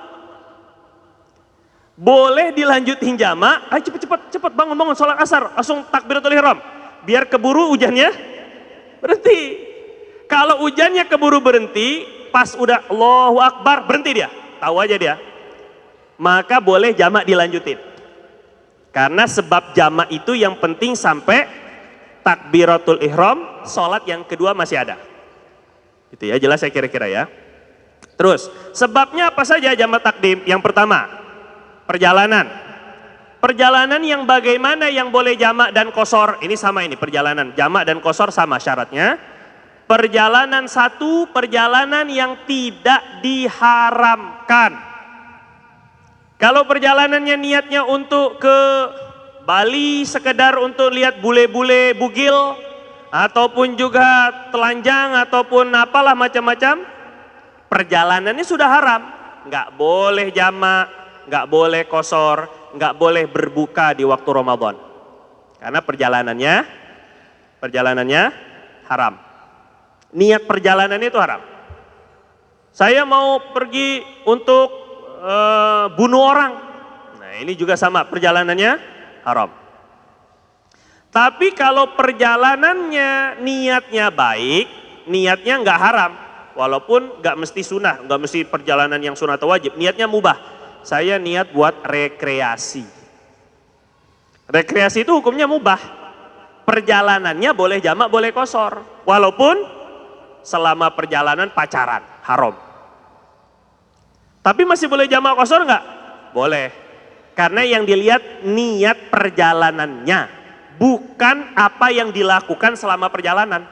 Boleh dilanjutin jamak, ayo cepet bangun sholat asar, langsung takbiratul ihram. Biar keburu hujannya berhenti. Kalau hujannya keburu berhenti, pas udah Allahu Akbar berhenti dia, tahu aja dia. Maka boleh jamak dilanjutin. Karena sebab jamak itu yang penting sampai takbiratul ihram, sholat yang kedua masih ada. Itu ya, jelas saya kira-kira ya. Terus, sebabnya apa saja jamak takdim? Yang pertama, perjalanan. Perjalanan yang bagaimana yang boleh jamak dan qashar? Ini sama ini, perjalanan. Jamak dan qashar sama syaratnya. Perjalanan satu, perjalanan yang tidak diharamkan. Kalau perjalanannya niatnya untuk ke Bali sekedar untuk lihat bule-bule bugil, ataupun juga telanjang, ataupun apalah macam-macam, perjalanannya sudah haram. Nggak boleh jamak, nggak boleh qashar, nggak boleh berbuka di waktu Ramadan. Karena perjalanannya haram. Niat perjalanannya itu haram. Saya mau pergi untuk bunuh orang. Nah ini juga sama, perjalanannya haram. Tapi kalau perjalanannya niatnya baik, niatnya nggak haram. Walaupun nggak mesti sunnah, nggak mesti perjalanan yang sunnah atau wajib. Niatnya mubah. Saya niat buat rekreasi. Rekreasi itu hukumnya mubah. Perjalanannya boleh jamak, boleh qashar. Walaupun selama perjalanan pacaran, haram. Tapi masih boleh jamak qashar nggak? Boleh. Karena yang dilihat niat perjalanannya, bukan apa yang dilakukan selama perjalanan.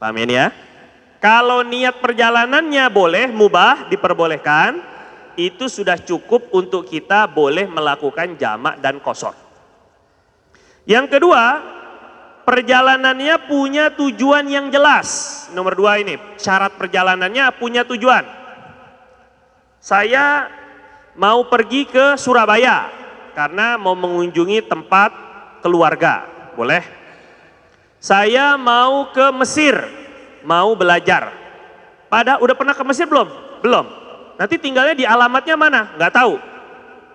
Paham ini ya? Kalau niat perjalanannya boleh, mubah, diperbolehkan, itu sudah cukup untuk kita boleh melakukan jamak dan qashar. Yang kedua, perjalanannya punya tujuan yang jelas. Nomor 2 ini, syarat perjalanannya punya tujuan. Saya mau pergi ke Surabaya karena mau mengunjungi tempat keluarga, boleh. Saya mau ke Mesir, mau belajar. Udah pernah ke Mesir belum? Belum. Nanti tinggalnya di alamatnya mana? Nggak tahu.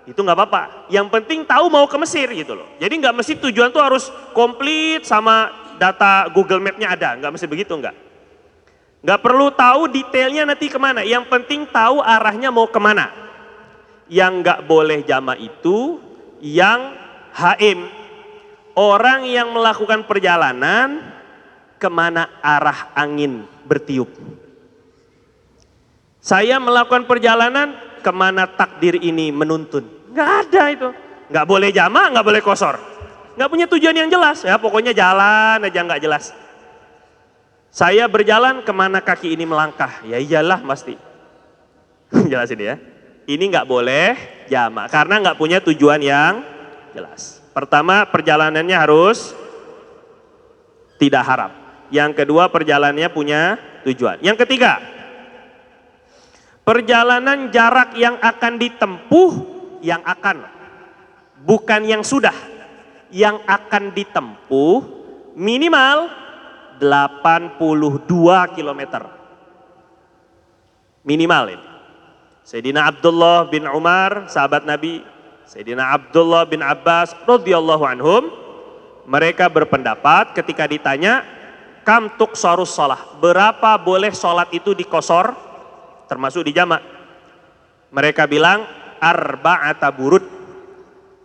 Itu nggak apa-apa. Yang penting tahu mau ke Mesir gitu loh. Jadi nggak mesti tujuan tuh harus komplit sama data Google Map-nya ada. Nggak mesti begitu, nggak. Nggak perlu tahu detailnya nanti kemana. Yang penting tahu arahnya mau kemana. Yang nggak boleh jamak itu yang haim. Orang yang melakukan perjalanan kemana arah angin bertiup. Saya melakukan perjalanan kemana takdir ini menuntun. Nggak ada itu. Nggak boleh jamak, nggak boleh qashar. Nggak punya tujuan yang jelas. Ya pokoknya jalan aja nggak jelas. Saya berjalan kemana kaki ini melangkah. Ya iyalah pasti. Jelas ini ya. Ini nggak boleh jamak karena nggak punya tujuan yang jelas. Pertama, perjalanannya harus tidak haram. Yang kedua, perjalanannya punya tujuan. Yang ketiga, perjalanan jarak yang akan ditempuh, yang akan, bukan yang sudah, yang akan ditempuh minimal 82 km. Minimal ini. Sayyidina Abdullah bin Umar, sahabat Nabi, Sayyidina Abdullah bin Abbas radhiyallahu anhum, mereka berpendapat ketika ditanya, kam tuqsarus shalah, berapa boleh sholat itu diqashar termasuk di jamak? Mereka bilang arba'ata burud,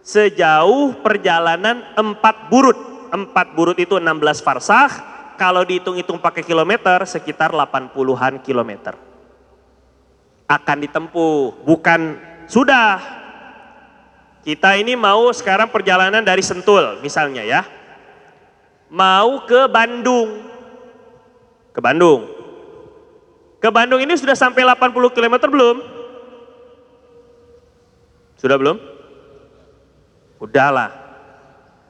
sejauh perjalanan 4 burud. 4 burud itu 16 farsakh, kalau dihitung-hitung pakai kilometer sekitar 80-an kilometer. Akan ditempuh, bukan sudah. Kita ini mau sekarang perjalanan dari Sentul misalnya ya. Mau ke Bandung. Ke Bandung. Ke Bandung ini sudah sampai 80 km belum? Sudah belum? Udahlah.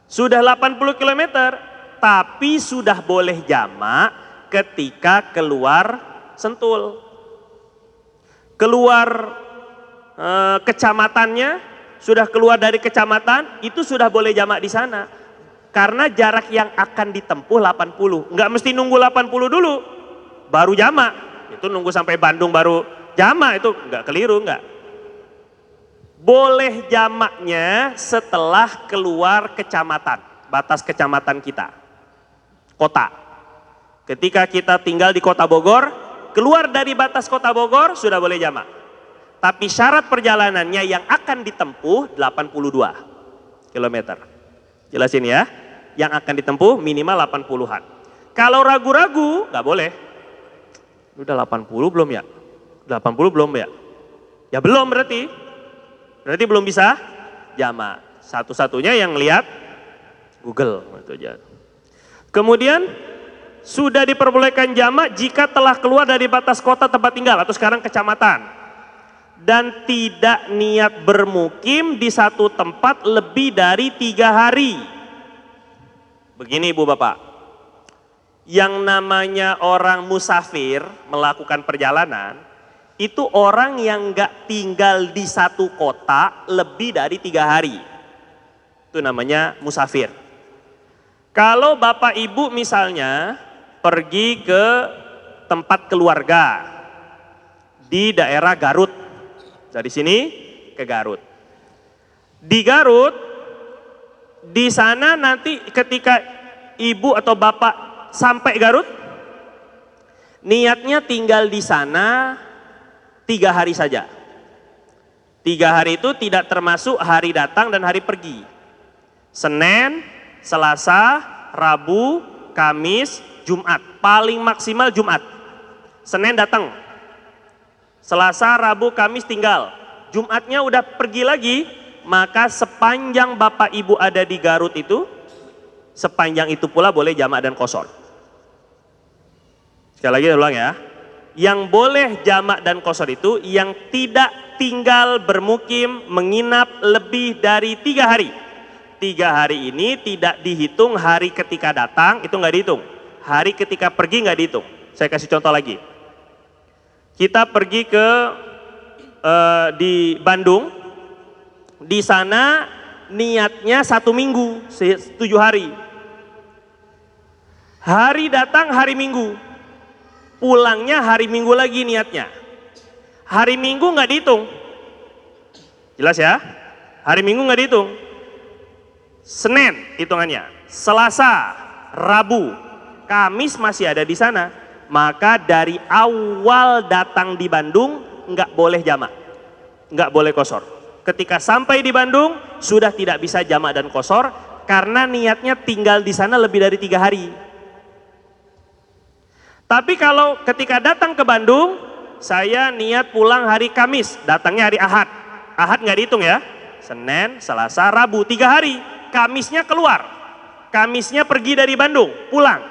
Sudah 80 km, tapi sudah boleh jamak ketika keluar Sentul. Keluar kecamatannya, sudah keluar dari kecamatan, itu sudah boleh jamak di sana. Karena jarak yang akan ditempuh 80. Enggak mesti nunggu 80 dulu, baru jamak. Itu nunggu sampai Bandung baru jamak, itu enggak, keliru enggak. Boleh jamaknya setelah keluar kecamatan, batas kecamatan kita. Kota. Ketika kita tinggal di Kota Bogor, keluar dari batas Kota Bogor sudah boleh jamak. Tapi syarat perjalanannya yang akan ditempuh 82 km. Jelasin ya, yang akan ditempuh minimal 80-an. Kalau ragu-ragu nggak boleh. Udah 80 belum ya? 80 belum ya? Ya belum berarti. Berarti belum bisa jamak. Satu-satunya yang lihat Google. Kemudian sudah diperbolehkan jamak jika telah keluar dari batas kota tempat tinggal atau sekarang kecamatan dan tidak niat bermukim di satu tempat lebih dari 3 hari. Begini Ibu Bapak, yang namanya orang musafir melakukan perjalanan itu orang yang nggak tinggal di satu kota lebih dari 3 hari. Itu namanya musafir. Kalau Bapak Ibu misalnya pergi ke tempat keluarga di daerah Garut, dari sini ke Garut. Di Garut, di sana nanti ketika ibu atau bapak sampai Garut, niatnya tinggal di sana 3 hari saja. 3 hari itu tidak termasuk hari datang dan hari pergi. Senin, Selasa, Rabu, Kamis, Jumat, paling maksimal Jumat. Senin datang, Selasa, Rabu, Kamis tinggal. Jumatnya udah pergi lagi, maka sepanjang bapak ibu ada di Garut itu, sepanjang itu pula boleh jamak dan qashar. Sekali lagi ulang ya. Yang boleh jamak dan qashar itu yang tidak tinggal bermukim menginap lebih dari 3 hari. 3 hari ini tidak dihitung hari ketika datang, itu nggak dihitung. Hari ketika pergi nggak dihitung. Saya kasih contoh lagi. Kita pergi ke di Bandung, di sana niatnya 1 minggu, 7 hari. Hari datang hari Minggu, pulangnya hari Minggu lagi niatnya. Hari Minggu nggak dihitung, jelas ya? Hari Minggu nggak dihitung. Senin hitungannya, Selasa, Rabu, Kamis masih ada di sana. Maka dari awal datang di Bandung nggak boleh jamak, nggak boleh qashar. Ketika sampai di Bandung sudah tidak bisa jamak dan qashar karena niatnya tinggal di sana lebih dari 3 hari. Tapi kalau ketika datang ke Bandung, saya niat pulang hari Kamis, datangnya hari Ahad. Ahad nggak dihitung ya. Senin, Selasa, Rabu, 3 hari. Kamisnya keluar. Kamisnya pergi dari Bandung, pulang.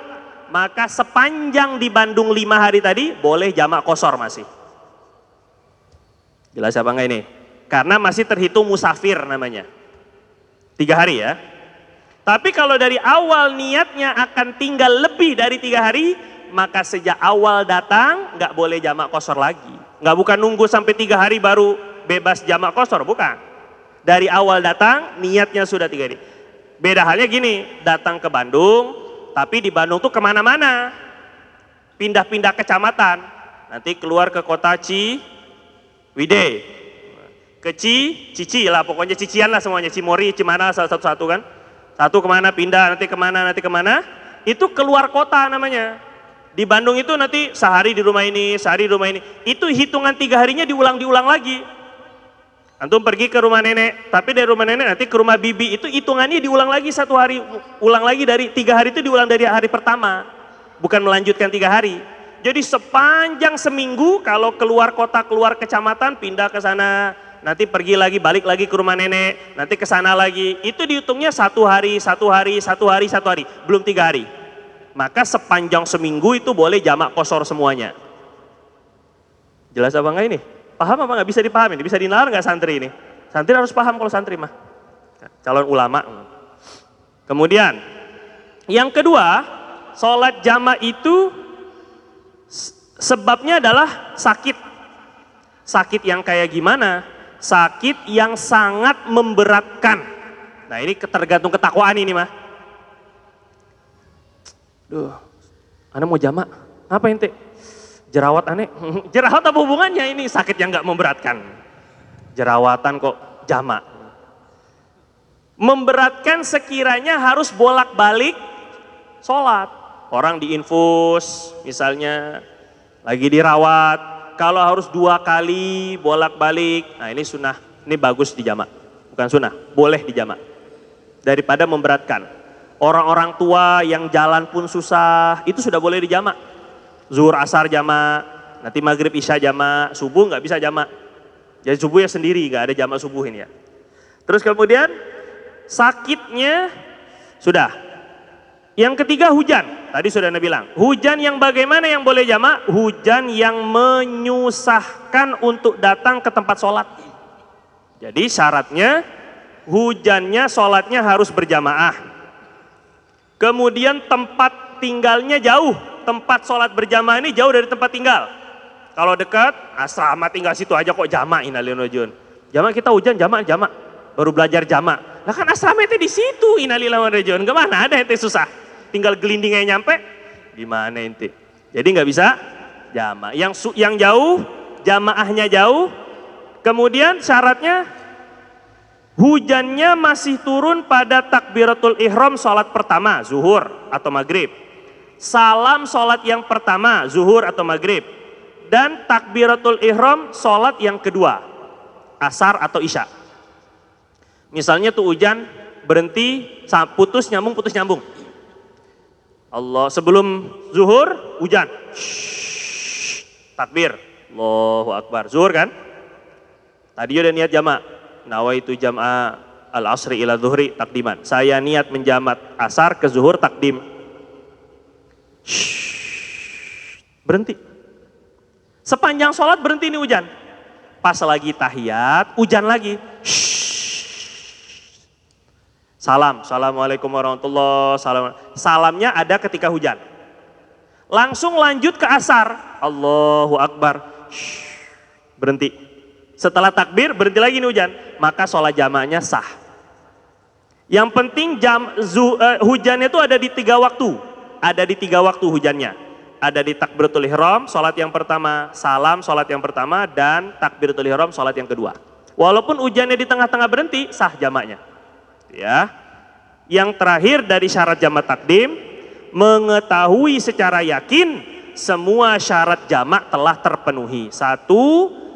Maka sepanjang di Bandung 5 hari tadi, boleh jamak qashar masih. Jelas apa enggak ini? Karena masih terhitung musafir namanya. 3 hari ya. Tapi kalau dari awal niatnya akan tinggal lebih dari 3 hari, maka sejak awal datang nggak boleh jamak qashar lagi. Nggak, bukan nunggu sampai 3 hari baru bebas jamak qashar, bukan. Dari awal datang niatnya sudah 3 hari. Beda halnya gini, datang ke Bandung, tapi di Bandung tuh kemana-mana, pindah-pindah kecamatan. Nanti keluar ke kota Ciwidey, ke Cici lah, pokoknya Cician lah semuanya, Cimori, Cimana, satu-satu kan. Satu kemana pindah, nanti kemana, itu keluar kota namanya. Di Bandung itu nanti sehari di rumah ini, sehari di rumah ini. Itu hitungan 3 harinya diulang lagi. Antum pergi ke rumah nenek, tapi dari rumah nenek nanti ke rumah bibi, itu hitungannya diulang lagi 1 hari, ulang lagi dari 3 hari itu diulang dari hari pertama. Bukan melanjutkan 3 hari. Jadi sepanjang seminggu kalau keluar kota, keluar kecamatan, pindah ke sana, nanti pergi lagi, balik lagi ke rumah nenek, nanti ke sana lagi. Itu dihitungnya 1 hari, belum 3 hari. Maka sepanjang seminggu itu boleh jamak qashar semuanya. Jelas apa enggak ini? Paham apa enggak? Bisa dipahami? Bisa dinalar enggak santri ini? Santri harus paham kalau santri mah. Calon ulama. Kemudian, yang kedua, sholat jamak itu sebabnya adalah sakit. Sakit yang kayak gimana? Sakit yang sangat memberatkan. Nah ini tergantung ketakwaan ini mah. Duh, ane mau jamak, apa ente? Jerawat ane, jerawat apa hubungannya ini? Sakit yang nggak memberatkan, jerawatan kok jamak. Memberatkan sekiranya harus bolak-balik sholat. Orang diinfus misalnya, lagi dirawat, kalau harus 2 kali bolak-balik, nah ini sunnah, ini bagus di jamak. Bukan sunnah, boleh di jamak. Daripada memberatkan. Orang-orang tua yang jalan pun susah, itu sudah boleh dijamak. Zuhur asar jamak, nanti maghrib isya jamak, subuh nggak bisa jamak. Jadi subuh ya sendiri, nggak ada jamak subuh ini ya. Terus kemudian sakitnya sudah. Yang ketiga hujan, tadi sudah Anda bilang. Hujan yang bagaimana yang boleh jamak? Hujan yang menyusahkan untuk datang ke tempat sholat. Jadi syaratnya hujannya sholatnya harus berjamaah. Kemudian tempat tinggalnya jauh, tempat sholat berjamaah ini jauh dari tempat tinggal. Kalau dekat, asrama tinggal situ aja kok jamak, innalillahi. Jamak kita hujan, jamak, baru belajar jamak. Lah kan asrama itu di situ, innalillahi. Kemana ada ente susah, tinggal gelindingnya nyampe, gimana ente? Jadi nggak bisa jamak. Yang jauh, jamaahnya jauh. Kemudian syaratnya hujannya masih turun pada takbiratul ihram sholat pertama, zuhur atau maghrib. Salam sholat yang pertama, zuhur atau maghrib. Dan takbiratul ihram sholat yang kedua, asar atau isya. Misalnya tuh hujan berhenti, putus nyambung. Allah, sebelum zuhur hujan. Takbir, Allahu Akbar. Zuhur kan? Tadi udah niat jamak. nawaitu jam'a al-asri ila zuhri takdiman. Saya niat menjamak asar ke zuhur takdim. Berhenti. Sepanjang sholat berhenti nih hujan. Pas lagi tahiyat, hujan lagi. Salam, assalamualaikum warahmatullahi wabarakatuh. Salamnya ada ketika hujan. Langsung lanjut ke asar. Allahu Akbar. Berhenti. Setelah takbir berhenti lagi nih hujan. Maka sholat jamaahnya sah. Yang penting hujannya itu ada di 3 waktu. Ada di 3 waktu hujannya. Ada di takbiratul ihram, sholat yang pertama, salam sholat yang pertama, dan takbiratul ihram sholat yang kedua. Walaupun hujannya di tengah-tengah berhenti, sah jamaknya. Ya. Yang terakhir dari syarat jamak takdim, mengetahui secara yakin semua syarat jamak telah terpenuhi. 1,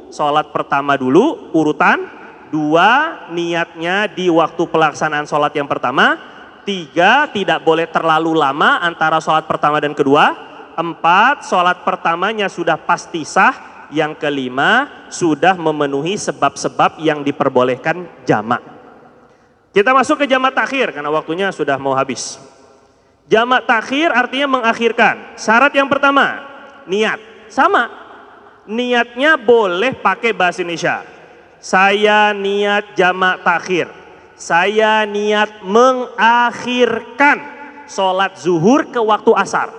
sholat pertama dulu urutan. 2, niatnya di waktu pelaksanaan sholat yang pertama. 3, tidak boleh terlalu lama antara sholat pertama dan kedua. 4, sholat pertamanya sudah pasti sah. Yang 5, sudah memenuhi sebab-sebab yang diperbolehkan jamak. Kita masuk ke jamak takhir karena waktunya sudah mau habis. Jamak takhir artinya mengakhirkan. Syarat yang pertama, niat. Sama, niatnya boleh pakai bahasa Indonesia. Saya niat jamak takhir. Saya niat mengakhirkan sholat zuhur ke waktu asar.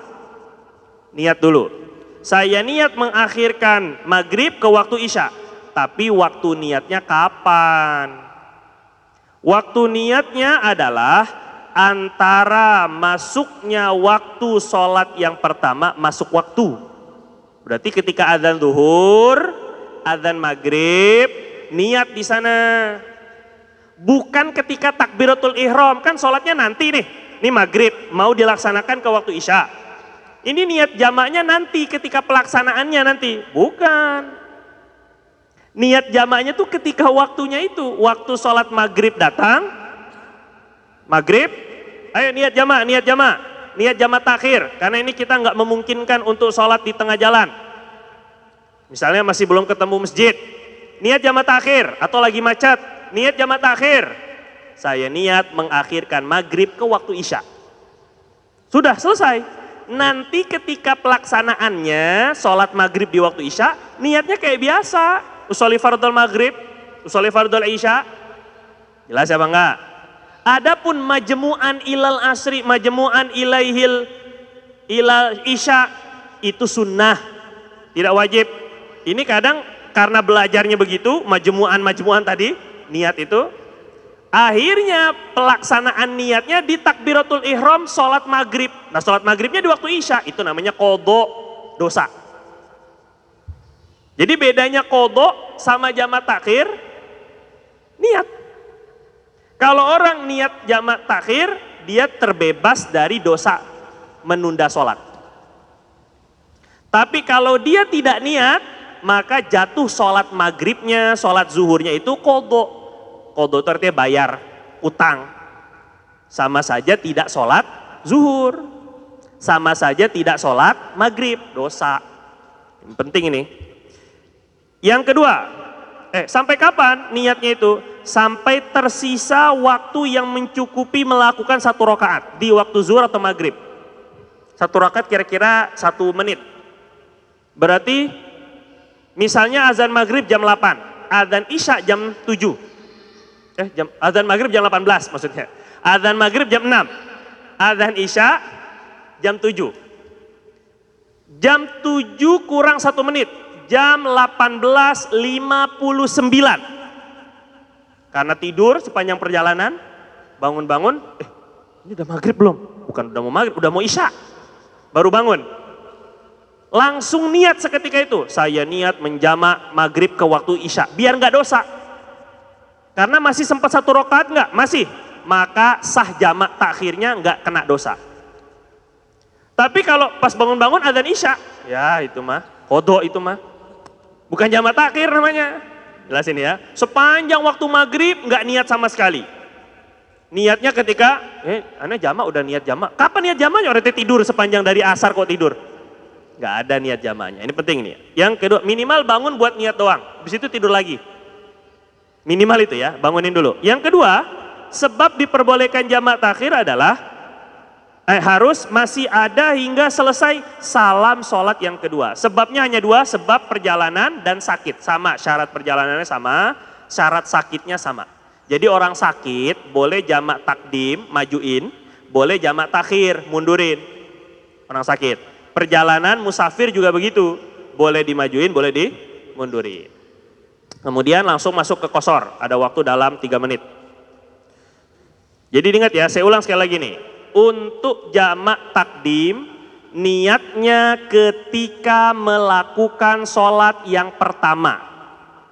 Niat dulu. Saya niat mengakhirkan maghrib ke waktu isya. Tapi waktu niatnya kapan? Waktu niatnya adalah antara masuknya waktu sholat yang pertama masuk waktu. Berarti ketika azan zuhur, azan maghrib, niat di sana. Bukan ketika takbiratul ihram, kan sholatnya nanti nih. Ini maghrib, mau dilaksanakan ke waktu isya. Ini niat jamaknya nanti ketika pelaksanaannya nanti. Bukan. Niat jamaknya tuh ketika waktunya itu. Waktu sholat maghrib datang. Maghrib. Ayo niat jamak, niat jamak. Niat jamak takhir. Karena ini kita nggak memungkinkan untuk sholat di tengah jalan. Misalnya masih belum ketemu masjid. Niat jamak takhir. Atau lagi macet. Niat jamak takhir. Saya niat mengakhirkan maghrib ke waktu isya. Sudah selesai. Nanti ketika pelaksanaannya sholat maghrib di waktu isya, niatnya kayak biasa. Usolli fardhul maghrib, usolli fardhul isya. Jelas ya bangga? Adapun majmu'an ilal asri, majmu'an ilal isya, itu sunnah, tidak wajib. Ini kadang karena belajarnya begitu, majmu'an tadi, niat itu. Akhirnya pelaksanaan niatnya di takbiratul ihram sholat maghrib. Nah sholat maghribnya di waktu isya, itu namanya qadha, dosa. Jadi bedanya qadha sama jamak takhir, niat. Kalau orang niat jamak takhir, dia terbebas dari dosa menunda sholat. Tapi kalau dia tidak niat, maka jatuh sholat maghribnya, sholat zuhurnya itu qadha. Qadha itu artinya bayar, utang. Sama saja tidak sholat zuhur. Sama saja tidak sholat maghrib, dosa. Yang penting ini. Yang kedua, sampai kapan niatnya itu? Sampai tersisa waktu yang mencukupi melakukan 1 rakaat di waktu zuhur atau maghrib. 1 rakaat kira-kira 1 menit. Berarti misalnya azan maghrib jam 8, azan isya jam 7. Azan maghrib jam 18 maksudnya. Azan maghrib jam 6. Azan isya jam 7. Jam 7 kurang 1 menit. Jam 18.59. Karena tidur sepanjang perjalanan, bangun-bangun, ini udah maghrib belum? Bukan udah mau maghrib, udah mau isya. Baru bangun. Langsung niat seketika itu. Saya niat menjamak maghrib ke waktu isya. Biar nggak dosa. Karena masih sempat 1 rakaat enggak? Masih. Maka sah jamak takhirnya enggak kena dosa. Tapi kalau pas bangun-bangun adzan isya, ya itu mah, qadha itu mah. Bukan jamak takhir namanya. Jelasin ya. Sepanjang waktu maghrib enggak niat sama sekali. Niatnya ketika, ana jamak udah niat jamak. Kapan niat jamaknya? Orang tidur sepanjang dari asar kok tidur. Enggak ada niat jamaknya. Ini penting nih. Yang kedua, minimal bangun buat niat doang. Habis itu tidur lagi. Minimal itu ya, bangunin dulu. Yang kedua, sebab diperbolehkan jamak takhir adalah harus masih ada hingga selesai salam sholat yang kedua. Sebabnya hanya dua, sebab perjalanan dan sakit. Sama, syarat perjalanannya sama, syarat sakitnya sama. Jadi orang sakit boleh jamak takdim, majuin, boleh jamak takhir, mundurin. Orang sakit. Perjalanan musafir juga begitu, boleh dimajuin, boleh dimundurin. Kemudian langsung masuk ke qashar, ada waktu dalam 3 menit. Jadi ingat ya, saya ulang sekali lagi nih. Untuk jamak takdim, niatnya ketika melakukan sholat yang pertama.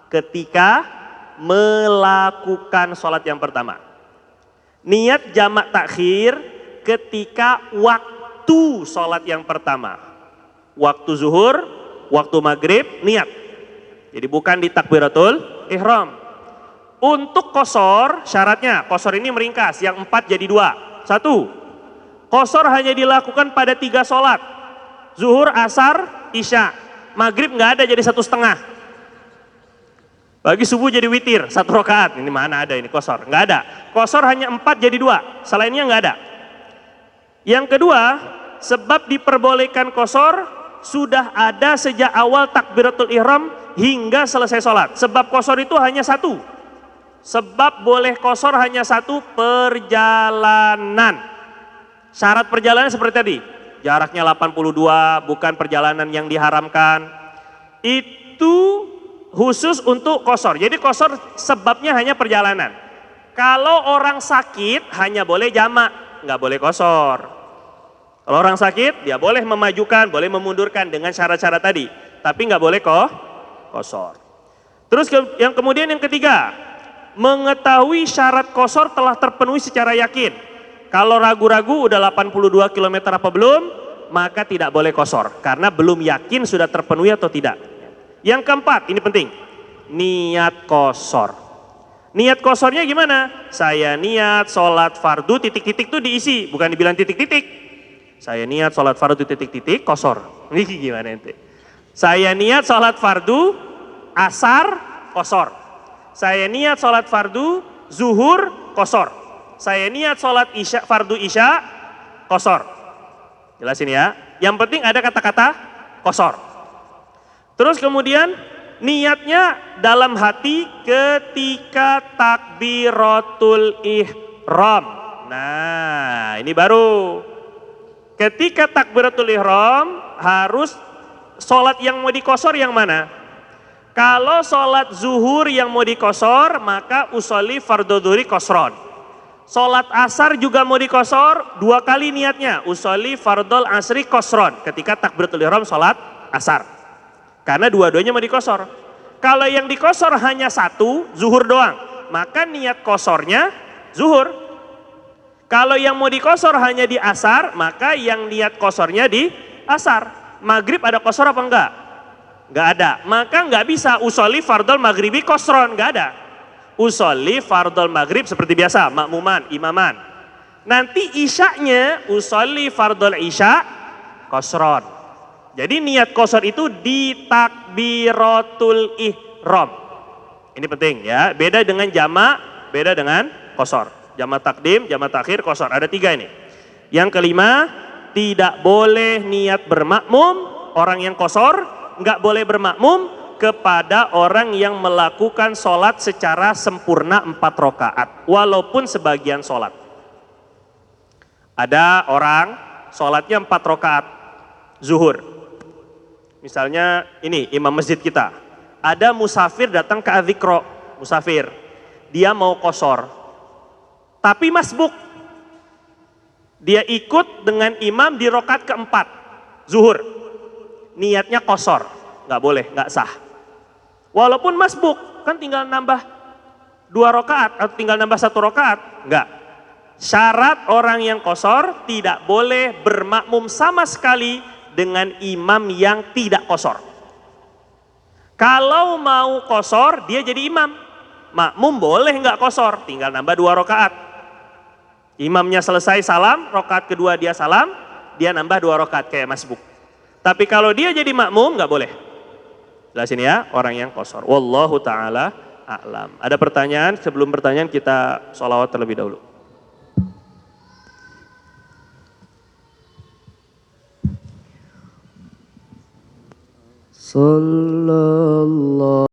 Ketika melakukan sholat yang pertama. Niat jamak takhir ketika waktu sholat yang pertama. Waktu zuhur, waktu maghrib, niat. Jadi bukan di takbiratul ihram. Untuk qashar, syaratnya, qashar ini meringkas, yang 4 jadi 2. 1, qashar hanya dilakukan pada 3 sholat. Zuhur, asar, isya. Maghrib nggak ada jadi 1,5. Bagi subuh jadi witir, 1 rakaat. Ini mana ada ini qashar? Nggak ada. Qashar hanya 4 jadi 2. Selainnya nggak ada. Yang kedua, sebab diperbolehkan qashar sudah ada sejak awal takbiratul ihram hingga selesai sholat. Sebab qashar itu hanya 1. Sebab boleh qashar hanya 1, perjalanan. Syarat perjalanan seperti tadi, jaraknya 82, bukan perjalanan yang diharamkan. Itu khusus untuk qashar. Jadi qashar sebabnya hanya perjalanan. Kalau orang sakit hanya boleh jamak, nggak boleh qashar. Kalau orang sakit dia boleh memajukan, boleh memundurkan dengan syarat-syarat tadi, tapi nggak boleh qashar. Terus yang kemudian yang ketiga, mengetahui syarat qashar telah terpenuhi secara yakin. Kalau ragu-ragu udah 82 km apa belum, maka tidak boleh qashar karena belum yakin sudah terpenuhi atau tidak. Yang keempat, ini penting, niat qashar. Niat qasharnya gimana? Saya niat sholat fardu titik-titik tuh diisi, bukan dibilang titik-titik. Saya niat sholat fardu titik-titik qashar. Ini gimana ente? Saya niat sholat fardu asar qashar. Saya niat sholat fardu zuhur qashar. Saya niat sholat isya, fardu isya qashar. Jelasin ya. Yang penting ada kata-kata qashar. Terus kemudian niatnya dalam hati ketika takbiratul ihram. Nah, ini baru. Ketika takbiratul ihram harus sholat yang mau diqashar yang mana? Kalau sholat zuhur yang mau diqashar, maka usolli fardhu dhuhri qashron. Sholat asar juga mau diqashar, 2 kali niatnya, usolli fardhul asri qashron. Ketika takbiratul ihram sholat asar. Karena dua-duanya mau diqashar. Kalau yang diqashar hanya 1, zuhur doang, maka niat qasharnya zuhur. Kalau yang mau diqashar hanya di asar, maka yang niat qasharnya di asar. Maghrib ada qashar apa enggak? Enggak ada. Maka enggak bisa usolli fardhul maghribi qashron, enggak ada. Usolli fardhul maghrib seperti biasa, makmuman, imaman. Nanti isyanya usolli fardhul isya qashron. Jadi niat qashar itu di takbiratul ihram. Ini penting ya, beda dengan jamak, beda dengan qashar. Jamak takdim, jamak takhir, qashar. Ada 3 ini. Yang kelima, tidak boleh niat bermakmum. Orang yang qashar nggak boleh bermakmum kepada orang yang melakukan sholat secara sempurna 4 rakaat, walaupun sebagian sholat. Ada orang sholatnya 4 rakaat zuhur. Misalnya ini imam masjid kita. Ada musafir datang ke adzikro, musafir. Dia mau qashar. Tapi masbuk, dia ikut dengan imam di rakaat keempat, zuhur. Niatnya qashar, nggak boleh, nggak sah. Walaupun masbuk, kan tinggal nambah 2 rakaat atau tinggal nambah 1 rakaat, nggak. Syarat orang yang qashar tidak boleh bermakmum sama sekali dengan imam yang tidak qashar. Kalau mau qashar, dia jadi imam. Makmum boleh nggak qashar, tinggal nambah 2 rakaat. Imamnya selesai salam, rakaat kedua dia salam, dia nambah 2 rakaat kayak masbuk. Tapi kalau dia jadi makmum nggak boleh. Jelasin ya, orang yang qashar. Wallahu ta'ala a'lam. Ada pertanyaan? Sebelum pertanyaan kita sholawat terlebih dahulu. Sallallahu